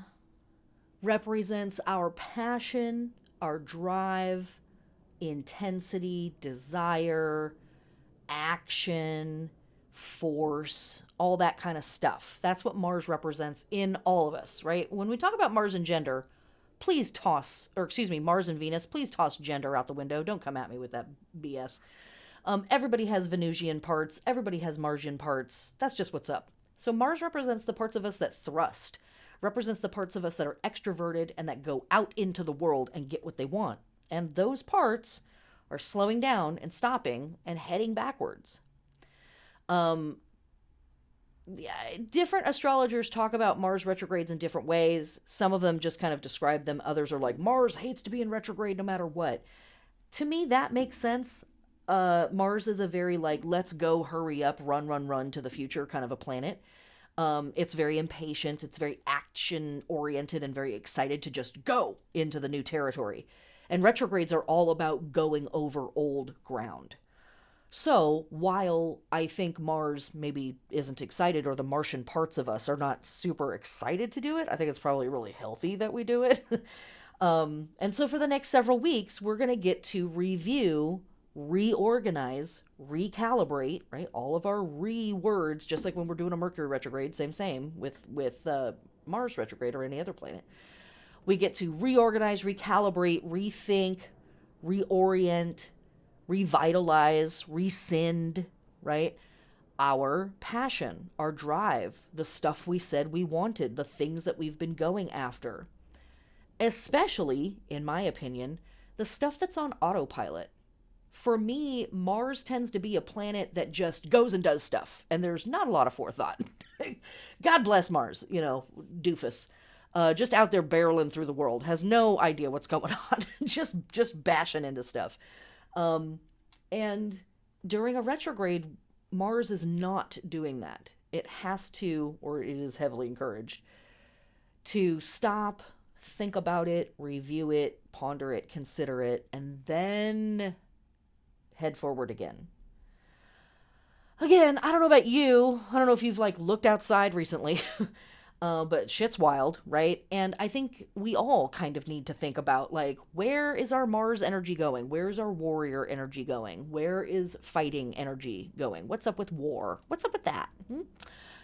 represents our passion, our drive, intensity, desire, action, force, all that kind of stuff. That's what Mars represents in all of us, right? When we talk about Mars and gender, Mars and Venus, please toss gender out the window. Don't come at me with that BS. Everybody has Venusian parts. Everybody has Marsian parts. That's just what's up. So Mars represents the parts of us that thrust, represents the parts of us that are extroverted and that go out into the world and get what they want. And those parts are slowing down and stopping and heading backwards. Different astrologers talk about Mars retrogrades in different ways. Some of them just kind of describe them. Others are like, Mars hates to be in retrograde no matter what. To me, that makes sense. Mars is a very let's go, hurry up, run to the future kind of a planet. It's very impatient. It's very action oriented and very excited to just go into the new territory. And retrogrades are all about going over old ground. So while I think Mars maybe isn't excited, or the Martian parts of us are not super excited to do it, I think it's probably really healthy that we do it. And so for the next several weeks, we're going to get to review, reorganize, recalibrate, right? All of our words, just like when we're doing a Mercury retrograde, same with Mars retrograde or any other planet. We get to reorganize, recalibrate, rethink, reorient, revitalize, rescind, right? Our passion, our drive, the stuff we said we wanted, the things that we've been going after. Especially, in my opinion, the stuff that's on autopilot. For me, Mars tends to be a planet that just goes and does stuff, and there's not a lot of forethought. God bless Mars, doofus. Just out there barreling through the world, has no idea what's going on, just bashing into stuff. And during a retrograde, Mars is not doing that. It has to, or it is heavily encouraged, to stop, think about it, review it, ponder it, consider it, and then head forward again. Again, I don't know about you. I don't know if you've looked outside recently. But shit's wild, right? And I think we all kind of need to think about, where is our Mars energy going? Where is our warrior energy going? Where is fighting energy going? What's up with war? What's up with that?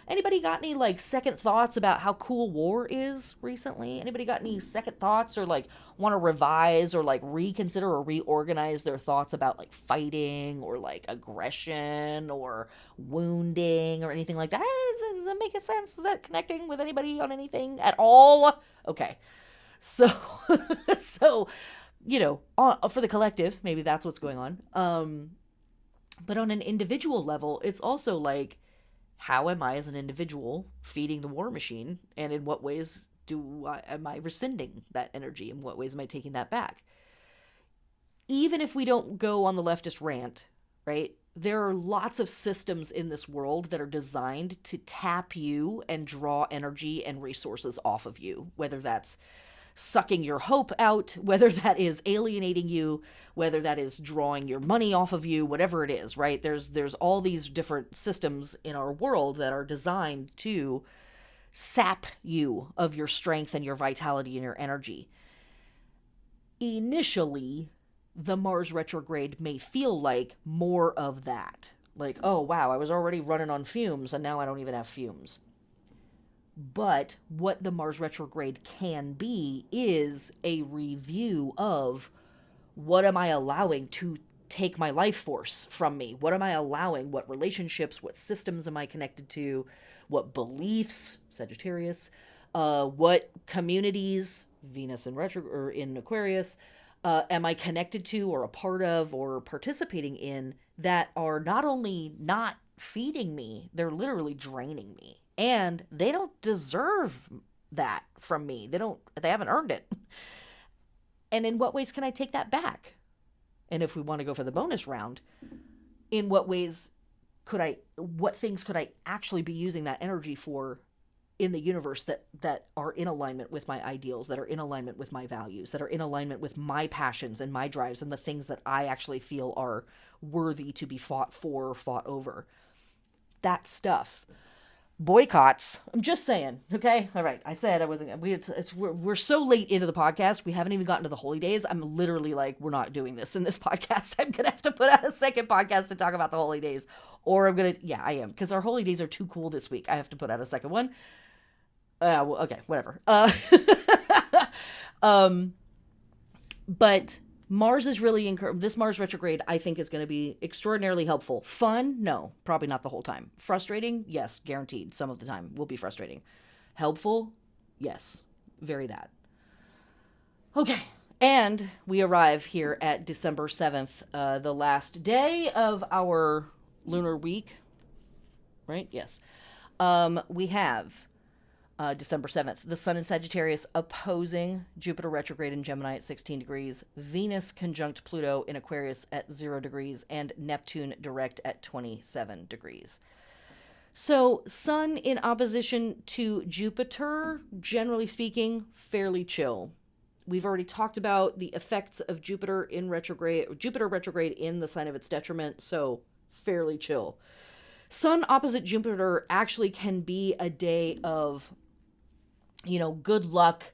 Anybody got any, second thoughts about how cool war is recently? Anybody got any second thoughts or, want to revise or, reconsider or reorganize their thoughts about, fighting or, aggression or wounding or anything like that? Does that make sense? Is that connecting with anybody on anything at all? Okay. So, for the collective, maybe that's what's going on. But on an individual level, it's also how am I as an individual feeding the war machine? And in what ways am I rescinding that energy? In what ways am I taking that back? Even if we don't go on the leftist rant, right? There are lots of systems in this world that are designed to tap you and draw energy and resources off of you, whether that's sucking your hope out, whether that is alienating you, whether that is drawing your money off of you, whatever it is, right? There's all these different systems in our world that are designed to sap you of your strength and your vitality and your energy. Initially, the Mars retrograde may feel like more of that. Like, oh, wow, I was already running on fumes, and now I don't even have fumes. But what the Mars retrograde can be is a review of what am I allowing to take my life force from me? What am I allowing? What relationships, what systems am I connected to? What beliefs, Sagittarius, what communities, Venus in retro or in Aquarius, am I connected to or a part of or participating in that are not only not feeding me, they're literally draining me. And they don't deserve that from me. They haven't earned it. And in what ways can I take that back? And if we want to go for the bonus round, in what ways what things could I actually be using that energy for in the universe that are in alignment with my ideals, that are in alignment with my values, that are in alignment with my passions and my drives and the things that I actually feel are worthy to be fought for, fought over. That stuff. Boycotts. I'm just saying. Okay. All right. I said I wasn't. We're so late into the podcast. We haven't even gotten to the holy days. I'm literally like, we're not doing this in this podcast. I'm gonna have to put out a second podcast to talk about the holy days, or I'm gonna. Yeah, I am, because our holy days are too cool this week. I have to put out a second one. Well, okay, whatever. But Mars is really this Mars retrograde, I think, is going to be extraordinarily helpful. Fun? No, probably not the whole time. Frustrating? Yes, guaranteed. Some of the time will be frustrating. Helpful? Yes, very that. Okay, and we arrive here at December 7th, the last day of our lunar week. Right? Yes. We have December 7th, the Sun in Sagittarius opposing Jupiter retrograde in Gemini at 16 degrees, Venus conjunct Pluto in Aquarius at 0 degrees, and Neptune direct at 27 degrees. So, Sun in opposition to Jupiter, generally speaking, fairly chill. We've already talked about the effects of Jupiter retrograde in the sign of its detriment, so fairly chill. Sun opposite Jupiter actually can be a day of, good luck,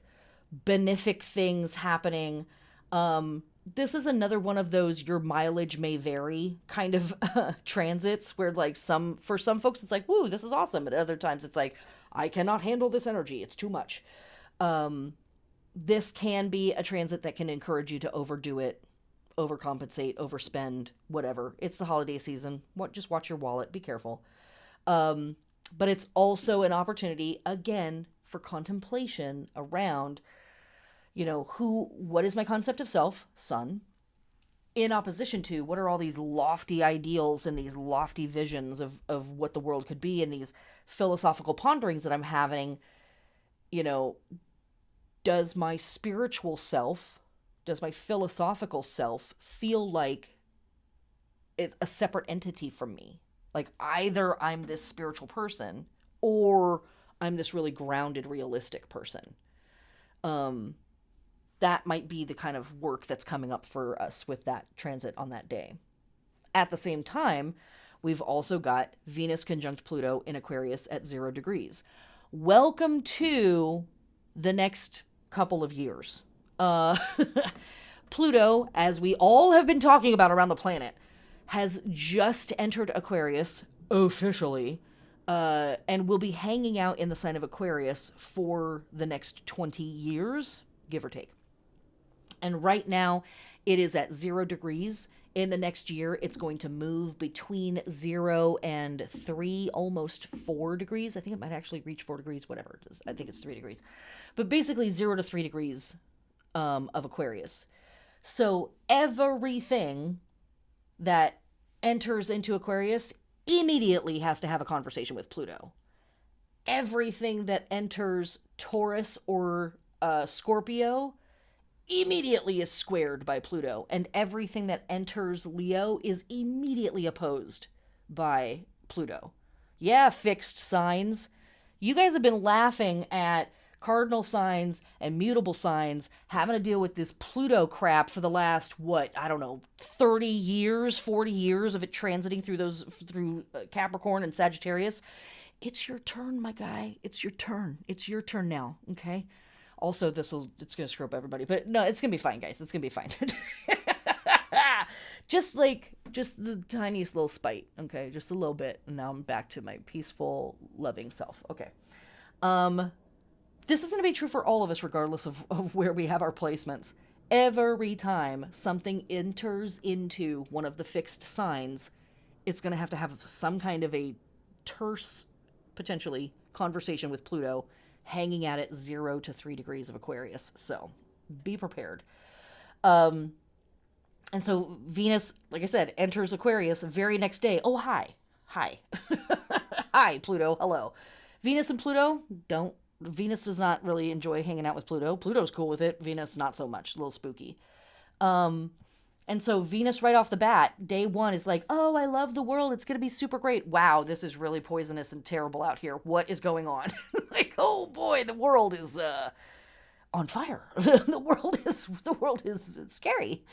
benefic things happening. This is another one of those your mileage may vary kind of transits where, like, for some folks it's like, woo, this is awesome. At other times it's like, I cannot handle this energy. It's too much. This can be a transit that can encourage you to overdo it, overcompensate, overspend, whatever. It's the holiday season. Just watch your wallet. Be careful. But it's also an opportunity, again, for contemplation around, what is my concept of self, Sun, in opposition to what are all these lofty ideals and these lofty visions of what the world could be, and these philosophical ponderings that I'm having. Does my spiritual self, does my philosophical self feel like it's a separate entity from me? Like, either I'm this spiritual person or I'm this really grounded, realistic person. That might be the kind of work that's coming up for us with that transit on that day. At the same time, we've also got Venus conjunct Pluto in Aquarius at 0 degrees. Welcome to the next couple of years. Pluto, as we all have been talking about around the planet, has just entered Aquarius officially, and will be hanging out in the sign of Aquarius for the next 20 years, give or take. And right now, it is at 0 degrees. In the next year, it's going to move between 0 and 3, almost 4 degrees. I think it might actually reach 4 degrees, whatever it is. I think it's 3 degrees. But basically 0 to 3 degrees of Aquarius. So everything that enters into Aquarius immediately has to have a conversation with Pluto. Everything that enters Taurus or Scorpio immediately is squared by Pluto, and everything that enters Leo is immediately opposed by Pluto. Yeah, fixed signs. You guys have been laughing at cardinal signs and mutable signs having to deal with this Pluto crap for the last, 30 years, 40 years of it transiting through Capricorn and Sagittarius. It's your turn, my guy. It's your turn. It's your turn now, okay? Also, it's going to screw up everybody. But no, it's going to be fine, guys. It's going to be fine. Just, Just the tiniest little spite, okay? Just a little bit. And now I'm back to my peaceful, loving self. Okay. This is going to be true for all of us, regardless of where we have our placements. Every time something enters into one of the fixed signs, it's going to have some kind of a terse, potentially, conversation with Pluto hanging out at 0 to 3 degrees of Aquarius. So be prepared. And so Venus, like I said, enters Aquarius very next day. Oh, hi. Hi, Pluto. Hello. Venus and Pluto Venus does not really enjoy hanging out with Pluto. Pluto's cool with it. Venus, not so much. A little spooky. And so Venus right off the bat, day one is like, oh, I love the world. It's going to be super great. Wow, this is really poisonous and terrible out here. What is going on? Like, oh boy, the world is on fire. The world is scary.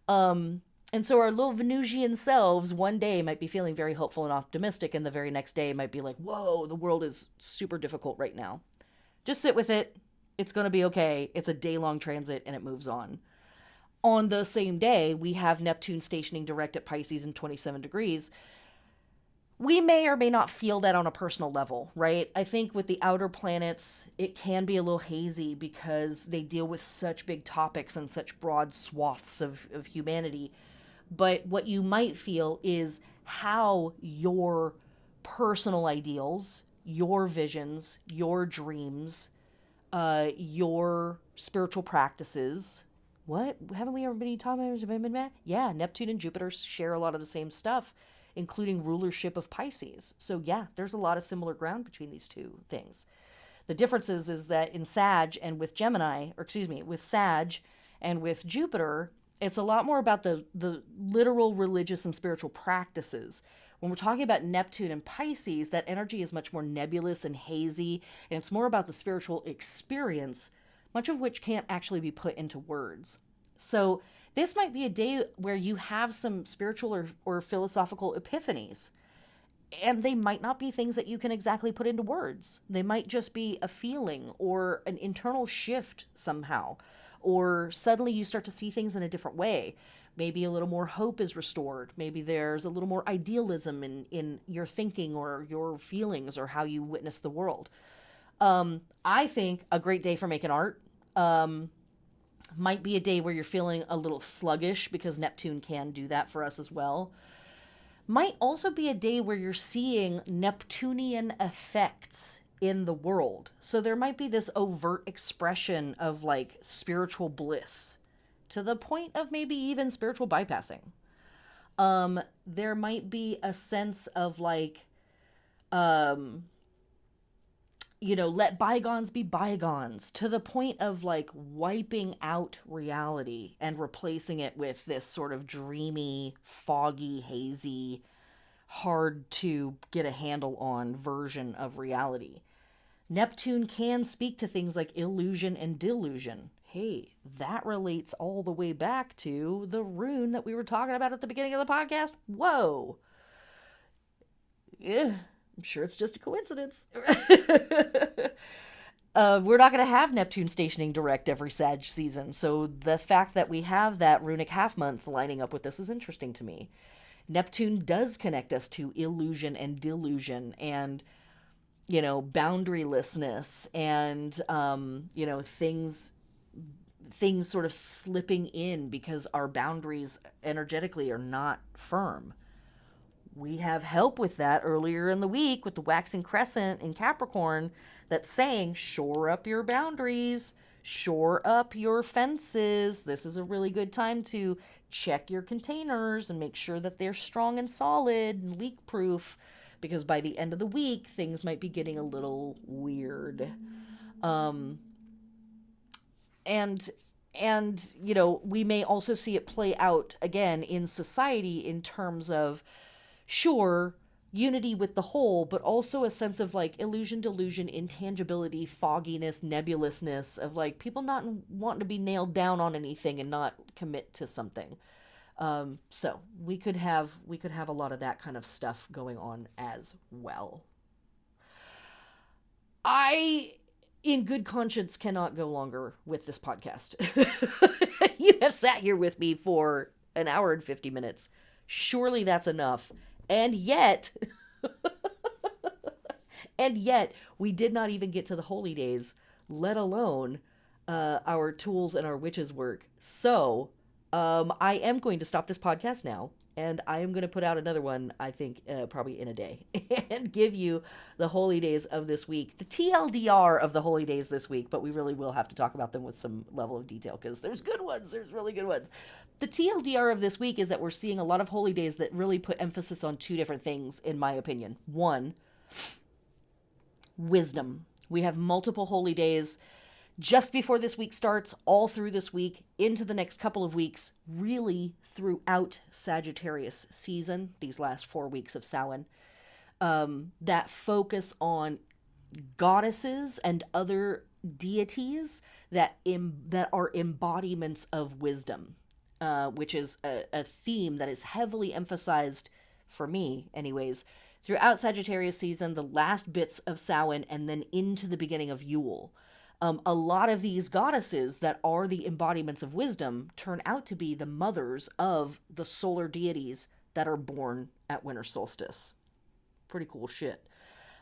And so our little Venusian selves one day might be feeling very hopeful and optimistic, and the very next day might be like, whoa, the world is super difficult right now. Just sit with it. It's going to be okay. It's a day-long transit, and it moves on. On the same day, we have Neptune stationing direct at Pisces in 27 degrees. We may or may not feel that on a personal level, right? I think with the outer planets, it can be a little hazy because they deal with such big topics and such broad swaths of humanity. But what you might feel is how your personal ideals, your visions, your dreams, your spiritual practices. What? Haven't we ever been talking about? Yeah, Neptune and Jupiter share a lot of the same stuff, including rulership of Pisces. So yeah, there's a lot of similar ground between these two things. The difference is that in Sag and with with Sag and with Jupiter, it's a lot more about the literal religious and spiritual practices. When we're talking about Neptune and Pisces, that energy is much more nebulous and hazy, and it's more about the spiritual experience, much of which can't actually be put into words. So this might be a day where you have some spiritual or philosophical epiphanies, and they might not be things that you can exactly put into words. They might just be a feeling or an internal shift somehow, or suddenly you start to see things in a different way. Maybe a little more hope is restored. Maybe there's a little more idealism in your thinking or your feelings or how you witness the world. I think a great day for making art might be a day where you're feeling a little sluggish, because Neptune can do that for us as well. Might also be a day where you're seeing Neptunian effects in the world. So there might be this overt expression of like spiritual bliss, to the point of maybe even spiritual bypassing. There might be a sense of like, let bygones be bygones, to the point of like wiping out reality and replacing it with this sort of dreamy, foggy, hazy, hard to get a handle on version of reality. Neptune can speak to things like illusion and delusion. Hey, that relates all the way back to the rune that we were talking about at the beginning of the podcast. Whoa. Yeah, I'm sure it's just a coincidence. We're not going to have Neptune stationing direct every Sag season, so the fact that we have that runic half month lining up with this is interesting to me. Neptune does connect us to illusion and delusion and, boundarylessness and, things sort of slipping in because our boundaries energetically are not firm. We have help with that earlier in the week with the waxing crescent in Capricorn that's saying, shore up your boundaries, shore up your fences. This is a really good time to check your containers and make sure that they're strong and solid and leak proof, because by the end of the week, things might be getting a little weird. And we may also see it play out again in society in terms of, sure, unity with the whole, but also a sense of like illusion, delusion, intangibility, fogginess, nebulousness of like people not wanting to be nailed down on anything and not commit to something. So we could have a lot of that kind of stuff going on as well. I, in good conscience, cannot go longer with this podcast. You have sat here with me for an hour and 50 minutes. Surely that's enough. And yet, and yet, we did not even get to the holy days, let alone our tools and our witches' work. So, I am going to stop this podcast now, and I am going to put out another one, I think, probably in a day, and give you the holy days of this week, the TLDR of the holy days this week, but we really will have to talk about them with some level of detail, because there's good ones, there's really good ones. The TLDR of this week is that we're seeing a lot of holy days that really put emphasis on two different things, in my opinion. One, wisdom. We have multiple holy days just before this week starts, all through this week, into the next couple of weeks, really throughout Sagittarius season, these last 4 weeks of Samhain, that focus on goddesses and other deities that are embodiments of wisdom, which is a theme that is heavily emphasized, for me anyways, throughout Sagittarius season, the last bits of Samhain, and then into the beginning of Yule. A lot of these goddesses that are the embodiments of wisdom turn out to be the mothers of the solar deities that are born at winter solstice. Pretty cool shit.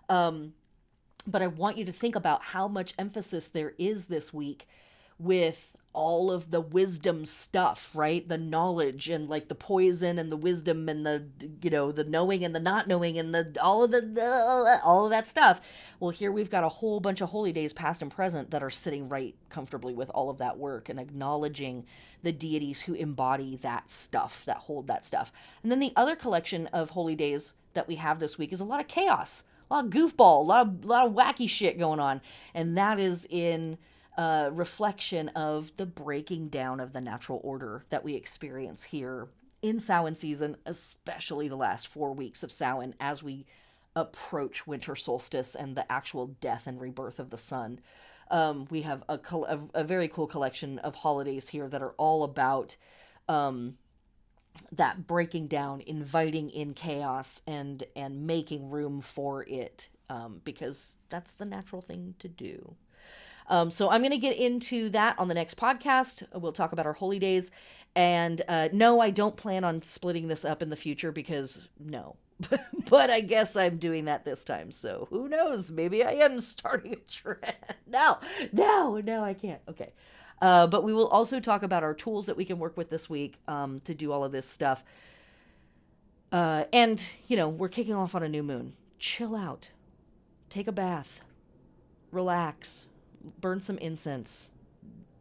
But I want you to think about how much emphasis there is this week with all of the wisdom stuff, right? The knowledge and like the poison and the wisdom and the, the knowing and the not knowing and all of that stuff. Well, here we've got a whole bunch of holy days past and present that are sitting right comfortably with all of that work and acknowledging the deities who embody that stuff, that hold that stuff. And then the other collection of holy days that we have this week is a lot of chaos, a lot of goofball, a lot of wacky shit going on. And that is in reflection of the breaking down of the natural order that we experience here in Samhain season, especially the last 4 weeks of Samhain as we approach winter solstice and the actual death and rebirth of the sun. We have a very cool collection of holidays here that are all about that breaking down, inviting in chaos, and making room for it, because that's the natural thing to do. So I'm going to get into that on the next podcast. We'll talk about our holy days. And no, I don't plan on splitting this up in the future because no. But I guess I'm doing that this time. So who knows? Maybe I am starting a trend. No, I can't. Okay. But we will also talk about our tools that we can work with this week to do all of this stuff. And, we're kicking off on a new moon. Chill out. Take a bath. Relax. Burn some incense,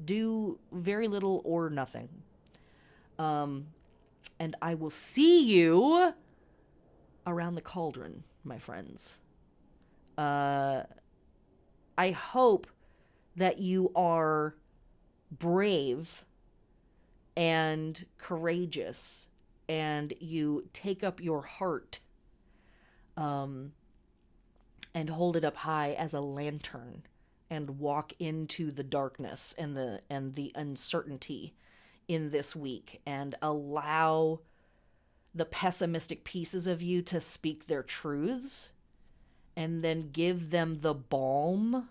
do very little or nothing. And I will see you around the cauldron, my friends. I hope that you are brave and courageous and you take up your heart and hold it up high as a lantern and walk into the darkness and the uncertainty in this week, and allow the pessimistic pieces of you to speak their truths, and then give them the balm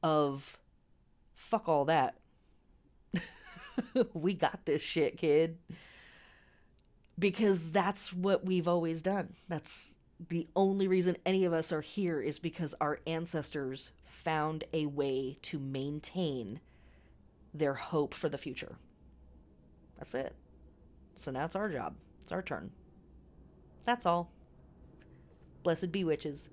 of fuck all that. We got this shit, kid. Because that's what we've always done. That's the only reason any of us are here, is because our ancestors found a way to maintain their hope for the future. That's it. So now it's our job. It's our turn. That's all. Blessed be witches.